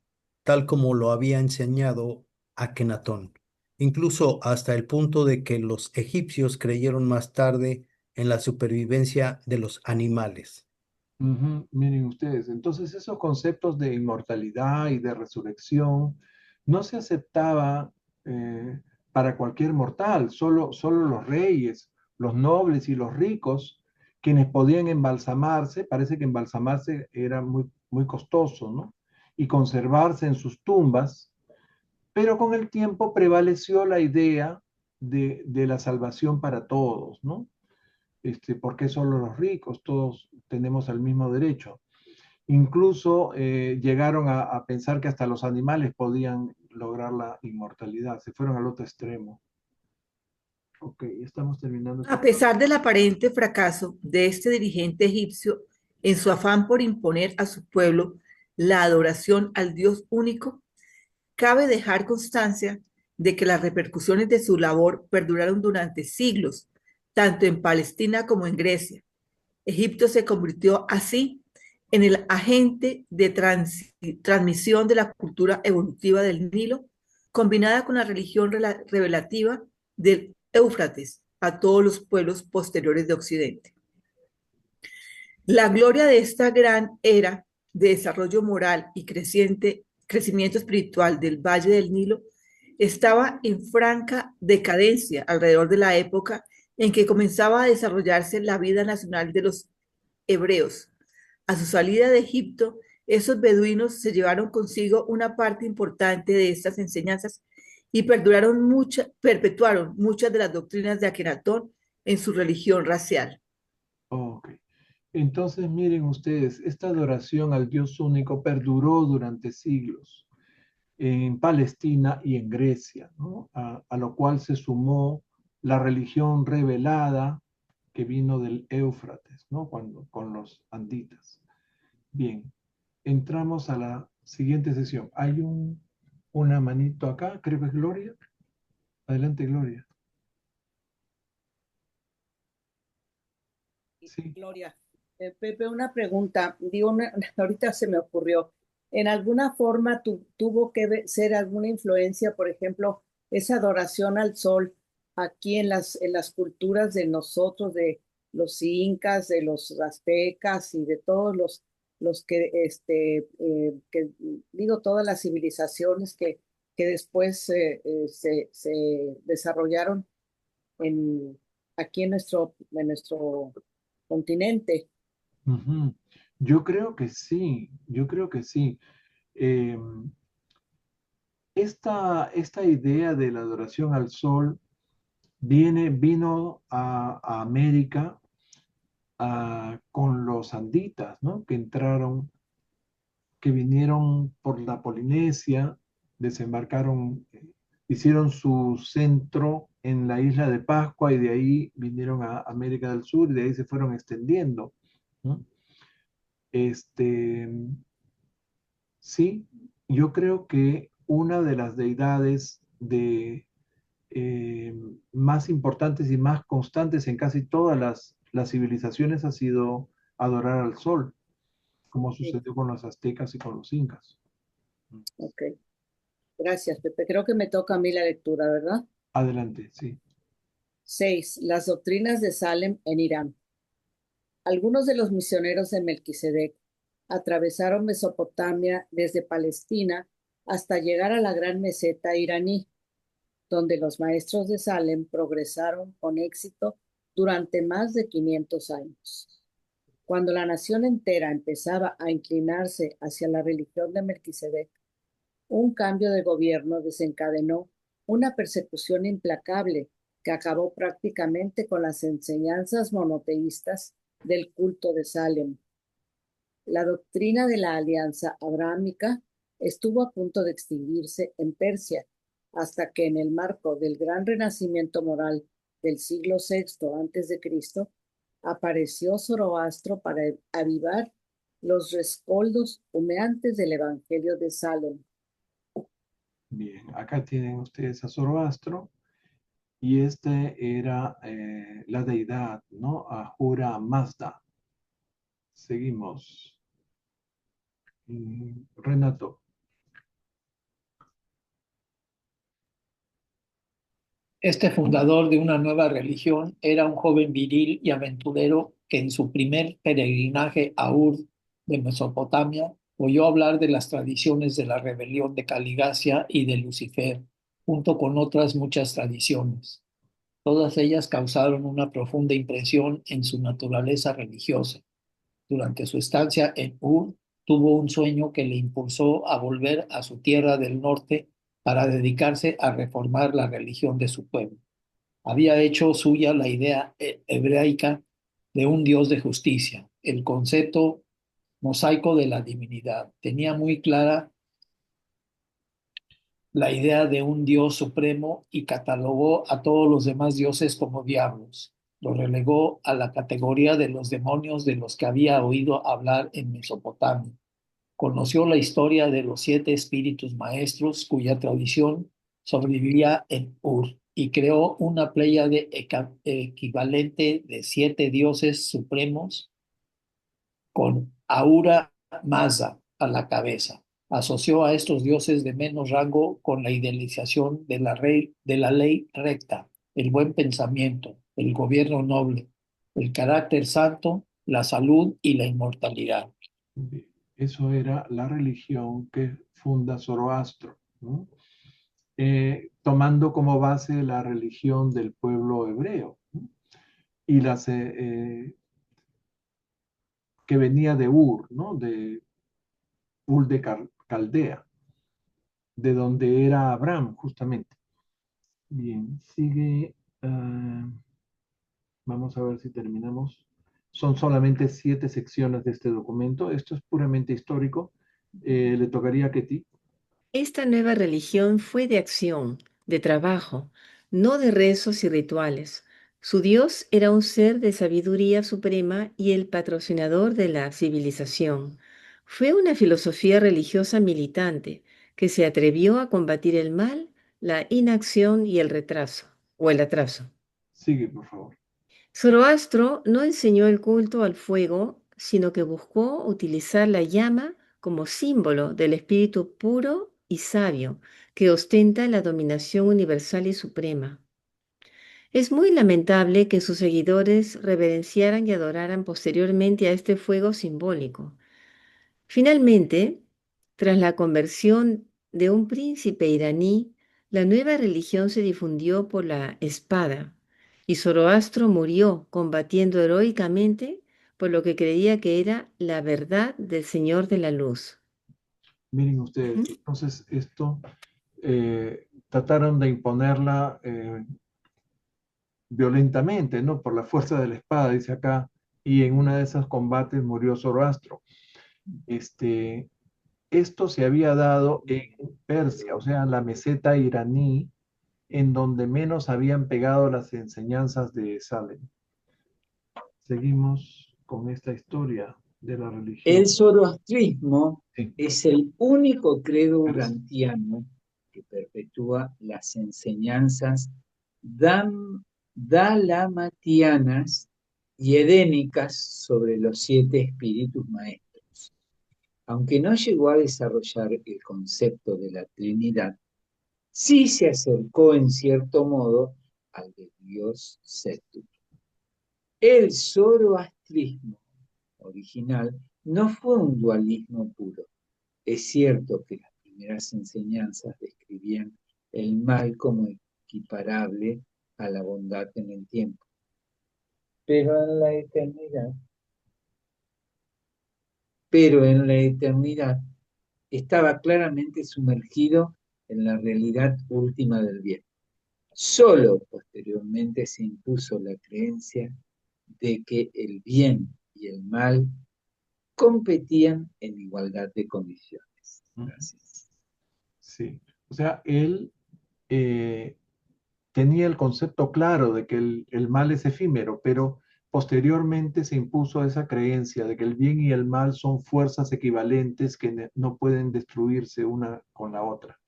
tal como lo había enseñado Akenatón, incluso hasta el punto de que los egipcios creyeron más tarde en la supervivencia de los animales. Miren ustedes, entonces esos conceptos de inmortalidad y de resurrección no se aceptaba para cualquier mortal, solo los reyes, los nobles y los ricos, quienes podían embalsamarse, parece que embalsamarse era muy, muy costoso, ¿no? Y conservarse en sus tumbas, pero con el tiempo prevaleció la idea de la salvación para todos, ¿no? ¿Por qué solo los ricos? Todos tenemos el mismo derecho. Incluso llegaron a pensar que hasta los animales podían lograr la inmortalidad. Se fueron al otro extremo. Ok, estamos terminando esta A parte. pesar del aparente fracaso de este dirigente egipcio en su afán por imponer a su pueblo la adoración al Dios único, cabe dejar constancia de que las repercusiones de su labor perduraron durante siglos, tanto en Palestina como en Grecia. Egipto se convirtió así en el agente de transmisión de la cultura evolutiva del Nilo, combinada con la religión revelativa del Éufrates a todos los pueblos posteriores de Occidente. La gloria de esta gran era de desarrollo moral y crecimiento espiritual del Valle del Nilo estaba en franca decadencia alrededor de la época en que comenzaba a desarrollarse la vida nacional de los hebreos. A su salida de Egipto, esos beduinos se llevaron consigo una parte importante de estas enseñanzas y perpetuaron muchas de las doctrinas de Akenatón en su religión racial. Ok. Entonces, miren ustedes, esta adoración al Dios único perduró durante siglos en Palestina y en Grecia, ¿no? A lo cual se sumó la religión revelada que vino del Éufrates, ¿no? Con los anditas. Bien, entramos a la siguiente sesión. Hay una manito acá, creo que es Gloria. Adelante, Gloria. Sí. Gloria, Pepe, una pregunta. Digo, ahorita se me ocurrió. ¿En alguna forma tuvo que ser alguna influencia, por ejemplo, esa adoración al sol aquí en las culturas de nosotros, de los incas, de los aztecas y de todos los que, que digo, todas las civilizaciones que después se desarrollaron en, aquí en nuestro continente? Ujú. Yo creo que sí, yo creo que sí. Eh, esta idea de la adoración al sol vino a América con los anditas, ¿no? Que vinieron por la Polinesia, desembarcaron, hicieron su centro en la isla de Pascua y de ahí vinieron a América del Sur y de ahí se fueron extendiendo, ¿no? Este, sí, yo creo que una de las deidades eh, más importantes y más constantes en casi todas las civilizaciones ha sido adorar al sol, como Sí, sucedió con los aztecas y con los incas. ok. Gracias, Pepe. Creo que me toca a mí la lectura, ¿verdad? Adelante, sí. 6. Las doctrinas de Salem en Irán. Algunos de los misioneros de Melquisedec atravesaron Mesopotamia desde Palestina hasta llegar a la gran meseta iraní, donde los maestros de Salem progresaron con éxito durante más de 500 años. Cuando la nación entera empezaba a inclinarse hacia la religión de Melquisedec, un cambio de gobierno desencadenó una persecución implacable que acabó prácticamente con las enseñanzas monoteístas del culto de Salem. La doctrina de la alianza abrahámica estuvo a punto de extinguirse en Persia, hasta que en el marco del gran renacimiento moral del siglo VI a.C., apareció Zoroastro para avivar los rescoldos humeantes del Evangelio de Salem. Bien, acá tienen ustedes a Zoroastro y este era la deidad, ¿no? Ahura Mazda. Seguimos. Renato. Este fundador de una nueva religión era un joven viril y aventurero que en su primer peregrinaje a Ur de Mesopotamia oyó hablar de las tradiciones de la rebelión de Caligacia y de Lucifer, junto con otras muchas tradiciones. Todas ellas causaron una profunda impresión en su naturaleza religiosa. Durante su estancia en Ur, tuvo un sueño que le impulsó a volver a su tierra del norte para dedicarse a reformar la religión de su pueblo. Había hecho suya la idea hebraica de un Dios de justicia, el concepto mosaico de la divinidad. Tenía muy clara la idea de un Dios supremo y catalogó a todos los demás dioses como diablos. Los relegó a la categoría de los demonios de los que había oído hablar en Mesopotamia. Conoció la historia de los 7 espíritus maestros cuya tradición sobrevivía en Ur y creó una pléyade equivalente de 7 dioses supremos con Ahura Mazda a la cabeza. Asoció a estos dioses de menos rango con la idealización de la ley recta, el buen pensamiento, el gobierno noble, el carácter santo, la salud y la inmortalidad. Bien, eso era la religión que funda Zoroastro, ¿no? Tomando como base la religión del pueblo hebreo, ¿no? Y que venía de Ur, ¿no? De Ur de Caldea, de donde era Abraham, justamente. Bien, sigue. Vamos a ver si terminamos. Son solamente 7 secciones de este documento. Esto es puramente histórico. Le tocaría a Ketty. Esta nueva religión fue de acción, de trabajo, no de rezos y rituales. Su Dios era un ser de sabiduría suprema y el patrocinador de la civilización. Fue una filosofía religiosa militante que se atrevió a combatir el mal, la inacción y el retraso o el atraso. Sigue, por favor. Zoroastro no enseñó el culto al fuego, sino que buscó utilizar la llama como símbolo del espíritu puro y sabio que ostenta la dominación universal y suprema. Es muy lamentable que sus seguidores reverenciaran y adoraran posteriormente a este fuego simbólico. Finalmente, tras la conversión de un príncipe iraní, la nueva religión se difundió por la espada y Zoroastro murió combatiendo heroicamente por lo que creía que era la verdad del Señor de la Luz. Miren ustedes, Ujú. entonces esto trataron de imponerla violentamente, ¿no? Por la fuerza de la espada, dice acá, y en uno de esos combates murió Zoroastro. Este, esto se había dado en Persia, o sea, en la meseta iraní, en donde menos habían pegado las enseñanzas de Salem. Seguimos con esta historia de la religión. El zoroastrismo Sí. es el único credo Persia. urantiano que perpetúa las enseñanzas dalamatianas y edénicas sobre los 7 espíritus maestros. Aunque no llegó a desarrollar el concepto de la Trinidad, sí se acercó en cierto modo al de Dios Setu. El zoroastrismo original no fue un dualismo puro. Es cierto que las primeras enseñanzas describían el mal como equiparable a la bondad en el tiempo. Pero en la eternidad estaba claramente sumergido en la realidad última del bien. Solo posteriormente se impuso la creencia de que el bien y el mal competían en igualdad de condiciones. Gracias. Sí, o sea, él tenía el concepto claro de que el mal es efímero, pero posteriormente se impuso esa creencia de que el bien y el mal son fuerzas equivalentes que no pueden destruirse una con la otra.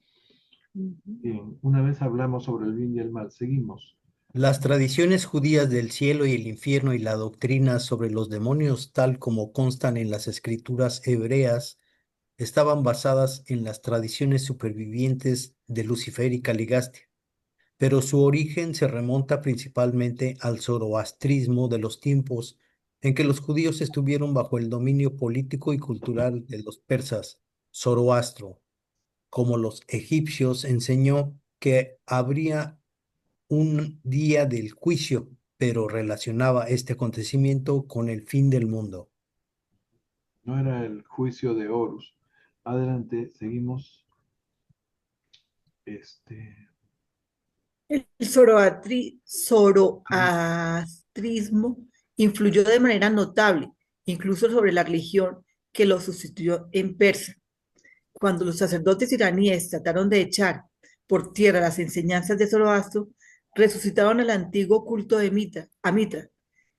Bien, una vez hablamos sobre el bien y el mal, seguimos. Las tradiciones judías del cielo y el infierno y la doctrina sobre los demonios, tal como constan en las escrituras hebreas, estaban basadas en las tradiciones supervivientes de Lucifer y Caligastia, pero su origen se remonta principalmente al zoroastrismo de los tiempos en que los judíos estuvieron bajo el dominio político y cultural de los persas. Zoroastro, como los egipcios, enseñó que habría un día del juicio, pero relacionaba este acontecimiento con el fin del mundo. No era el juicio de Horus. Adelante, seguimos. El zoroastrismo influyó de manera notable, incluso sobre la religión que lo sustituyó en Persia. Cuando los sacerdotes iraníes trataron de echar por tierra las enseñanzas de Zoroastro, resucitaron el antiguo culto de Mitra.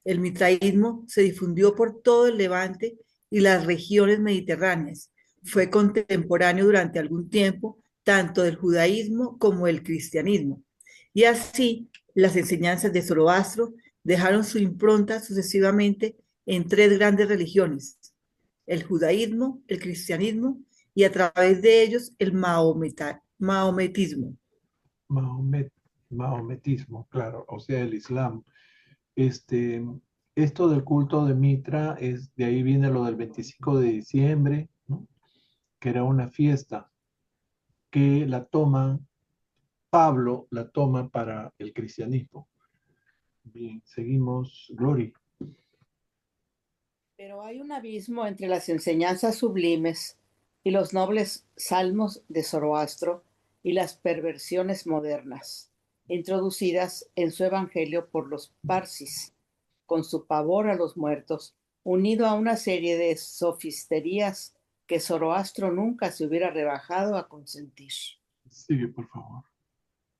El mitraísmo se difundió por todo el Levante y las regiones mediterráneas. Fue contemporáneo durante algún tiempo tanto del judaísmo como del cristianismo. Y así, las enseñanzas de Zoroastro dejaron su impronta sucesivamente en 3 grandes religiones: el judaísmo, el cristianismo y a través de ellos el maometismo. Mahometismo, claro, o sea, el Islam. Este, esto del culto de Mitra, de ahí viene lo del 25 de diciembre, ¿no? Que era una fiesta que Pablo la toma para el cristianismo. Bien, seguimos, Glory. Pero hay un abismo entre las enseñanzas sublimes y los nobles salmos de Zoroastro y las perversiones modernas, introducidas en su evangelio por los parsis, con su pavor a los muertos, unido a una serie de sofisterías que Zoroastro nunca se hubiera rebajado a consentir. Sigue, por favor.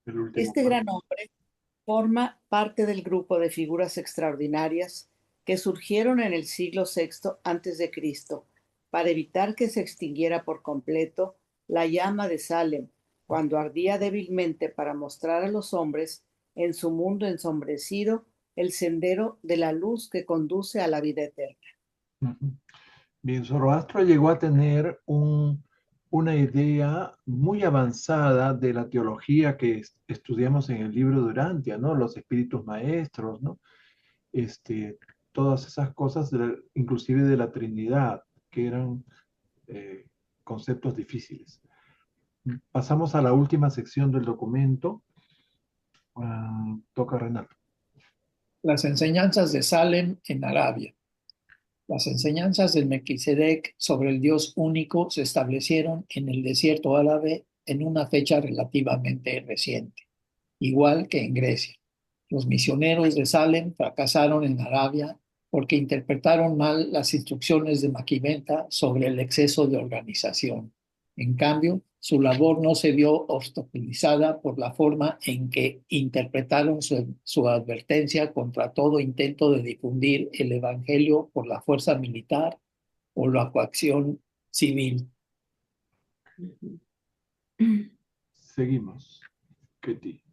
El último Este gran hombre forma parte del grupo de figuras extraordinarias que surgieron en el siglo VI a.C. para evitar que se extinguiera por completo la llama de Salem, cuando ardía débilmente para mostrar a los hombres en su mundo ensombrecido el sendero de la luz que conduce a la vida eterna. Bien, Zoroastro llegó a tener una idea muy avanzada de la teología que estudiamos en el libro de Urantia, ¿no? Los espíritus maestros, ¿no? Todas esas cosas, inclusive de la Trinidad, que eran conceptos difíciles. Pasamos a la última sección del documento. Toca Renato. Las enseñanzas de Salem en Arabia. Las enseñanzas del Melquisedec sobre el Dios único se establecieron en el desierto árabe en una fecha relativamente reciente, igual que en Grecia. Los misioneros de Salem fracasaron en Arabia porque interpretaron mal las instrucciones de Maquiventa sobre el exceso de organización. En cambio, su labor no se vio obstaculizada por la forma en que interpretaron su advertencia contra todo intento de difundir el Evangelio por la fuerza militar o la coacción civil. Seguimos. Ketty.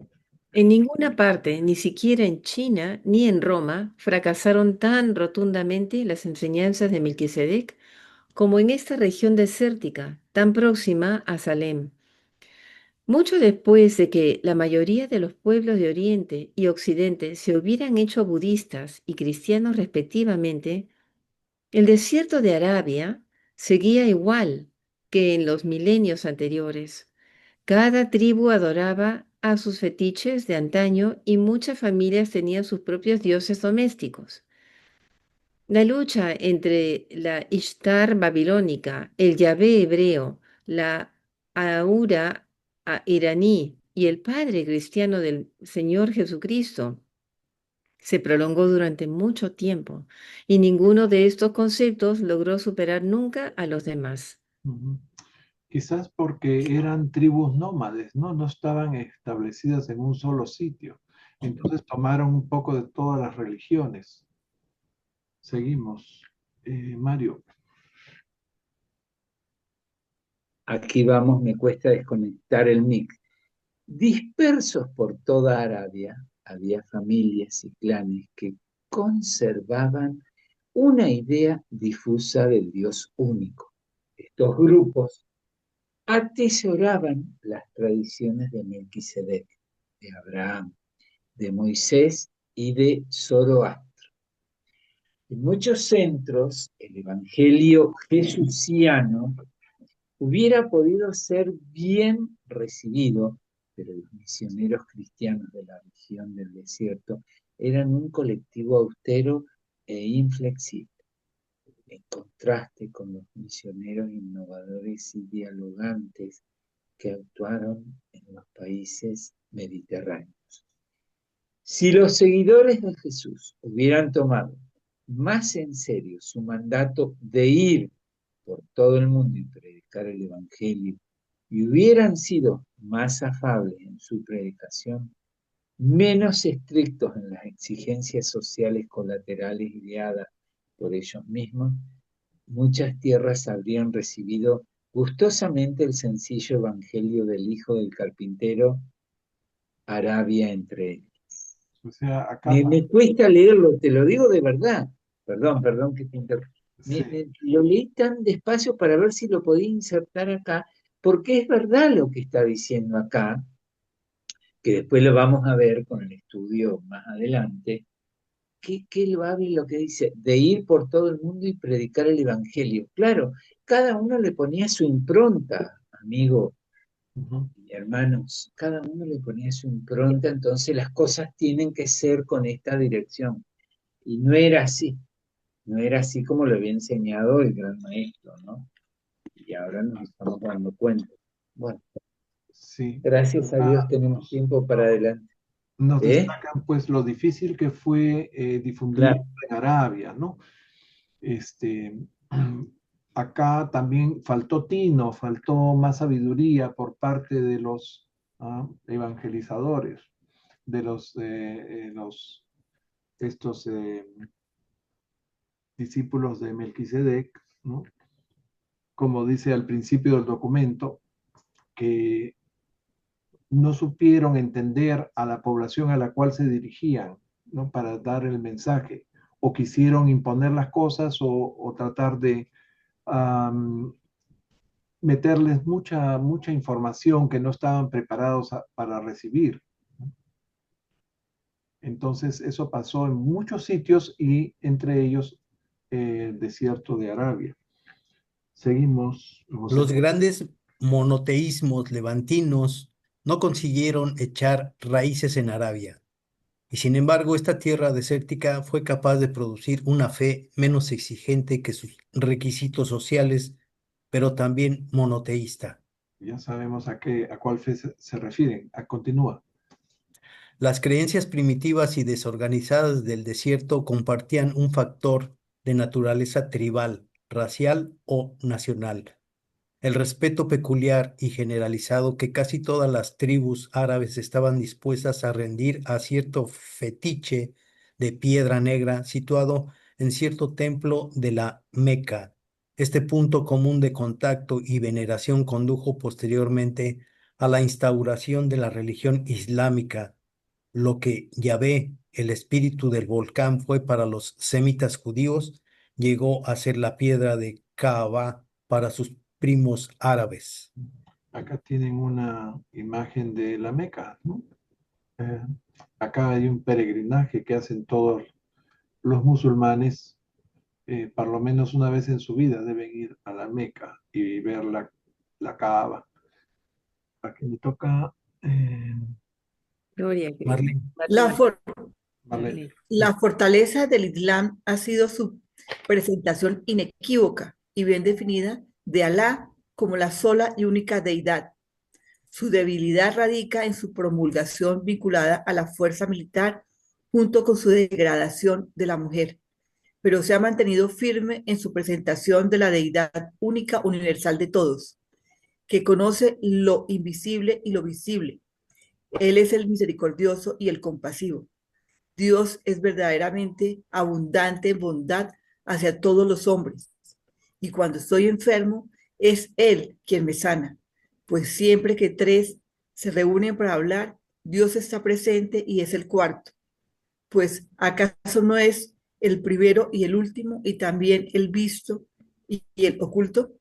En ninguna parte, ni siquiera en China ni en Roma, fracasaron tan rotundamente las enseñanzas de Melquisedec como en esta región desértica, tan próxima a Salem. Mucho después de que la mayoría de los pueblos de Oriente y Occidente se hubieran hecho budistas y cristianos respectivamente, el desierto de Arabia seguía igual que en los milenios anteriores. Cada tribu adoraba a sus fetiches de antaño y muchas familias tenían sus propios dioses domésticos. La lucha entre la Ishtar babilónica, el Yahvé hebreo, la Ahura iraní y el Padre cristiano del Señor Jesucristo se prolongó durante mucho tiempo y ninguno de estos conceptos logró superar nunca a los demás. Quizás porque eran tribus nómades, ¿no? No estaban establecidas en un solo sitio. Entonces tomaron un poco de todas las religiones. Seguimos. Mario. Aquí vamos, me cuesta desconectar el mic. Dispersos por toda Arabia, había familias y clanes que conservaban una idea difusa del Dios único. Estos grupos atesoraban las tradiciones de Melquisedec, de Abraham, de Moisés y de Zoroastro. En muchos centros, el evangelio jesuciano hubiera podido ser bien recibido, pero los misioneros cristianos de la región del desierto eran un colectivo austero e inflexible, en contraste con los misioneros innovadores y dialogantes que actuaron en los países mediterráneos. Si los seguidores de Jesús hubieran tomado más en serio su mandato de ir por todo el mundo y predicar el Evangelio, y hubieran sido más afables en su predicación, menos estrictos en las exigencias sociales colaterales ideadas por ellos mismos, muchas tierras habrían recibido gustosamente el sencillo Evangelio del Hijo del Carpintero, Arabia entre ellos. O sea, acá... Me cuesta leerlo, te lo digo de verdad. Perdón que te interrumpa. Sí. Lo leí tan despacio para ver si lo podía insertar acá, porque es verdad lo que está diciendo acá, que después lo vamos a ver con el estudio más adelante, que lo habla lo que dice, de ir por todo el mundo y predicar el Evangelio. Claro, cada uno le ponía su impronta, amigo y hermanos, cada uno le ponía su impronta, entonces las cosas tienen que ser con esta dirección. Y no era así. No era así como lo había enseñado el gran maestro, ¿no? Y ahora nos estamos dando cuenta. Bueno, sí. Gracias a Dios tenemos tiempo para adelante. Nos destacan pues lo difícil que fue difundir en Arabia, ¿no? Acá también faltó tino, faltó más sabiduría por parte de los evangelizadores, de estos discípulos de Melquisedec, ¿no? Como dice al principio del documento, que no supieron entender a la población a la cual se dirigían, ¿no? Para dar el mensaje, o quisieron imponer las cosas o tratar de meterles mucha información que no estaban preparados para recibir. Entonces eso pasó en muchos sitios y entre ellos el desierto de Arabia. Seguimos. Los grandes monoteísmos levantinos no consiguieron echar raíces en Arabia. Y sin embargo, esta tierra desértica fue capaz de producir una fe menos exigente que sus requisitos sociales, pero también monoteísta. Ya sabemos a cuál fe se refieren. Continúa. Las creencias primitivas y desorganizadas del desierto compartían un factor de naturaleza tribal, racial o nacional. El respeto peculiar y generalizado que casi todas las tribus árabes estaban dispuestas a rendir a cierto fetiche de piedra negra situado en cierto templo de la Meca. Este punto común de contacto y veneración condujo posteriormente a la instauración de la religión islámica. Lo que Yahvé, el espíritu del volcán, fue para los semitas judíos, llegó a ser la piedra de Kaaba para sus primos árabes. Acá tienen una imagen de la Meca, ¿no? Acá hay un peregrinaje que hacen todos los musulmanes, por lo menos una vez en su vida deben ir a la Meca y ver la Kaaba. Aquí me toca Gloria a Cristo. Marlene. La, for- Marlene. la fortaleza del Islam ha sido su presentación inequívoca y bien definida de Alá como la sola y única deidad. Su debilidad radica en su promulgación vinculada a la fuerza militar junto con su degradación de la mujer, pero se ha mantenido firme en su presentación de la deidad única universal de todos, que conoce lo invisible y lo visible. Él es el misericordioso y el compasivo. Dios es verdaderamente abundante en bondad hacia todos los hombres. Y cuando estoy enfermo, es Él quien me sana. Pues siempre que tres se reúnen para hablar, Dios está presente y es el cuarto. Pues ¿acaso no es el primero y el último y también el visto y el oculto?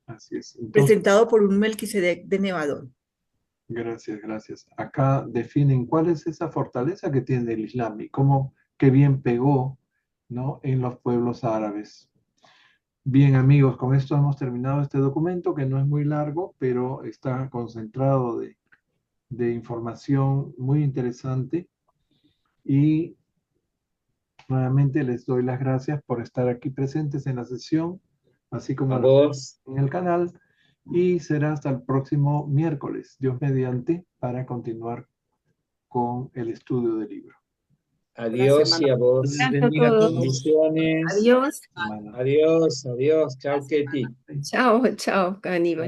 Así es. Entonces, Presentado por un Melquisedec de Nevadón. gracias, gracias. Acá definen cuál es esa fortaleza que tiene el Islam y cómo, qué bien pegó, ¿no?, en los pueblos árabes. Bien, amigos, con esto hemos terminado este documento que no es muy largo, pero está concentrado de información muy interesante. Y nuevamente les doy las gracias por estar aquí presentes en la sesión, así como A vos. en el canal. Y será hasta el próximo miércoles, Dios mediante, para continuar con el estudio del libro. Adiós y a vos. Dios bendiga a todos. Bendiciones. Adiós. Semana. Adiós, adiós. Chao, Ketty. Chao, chao, Aníbal.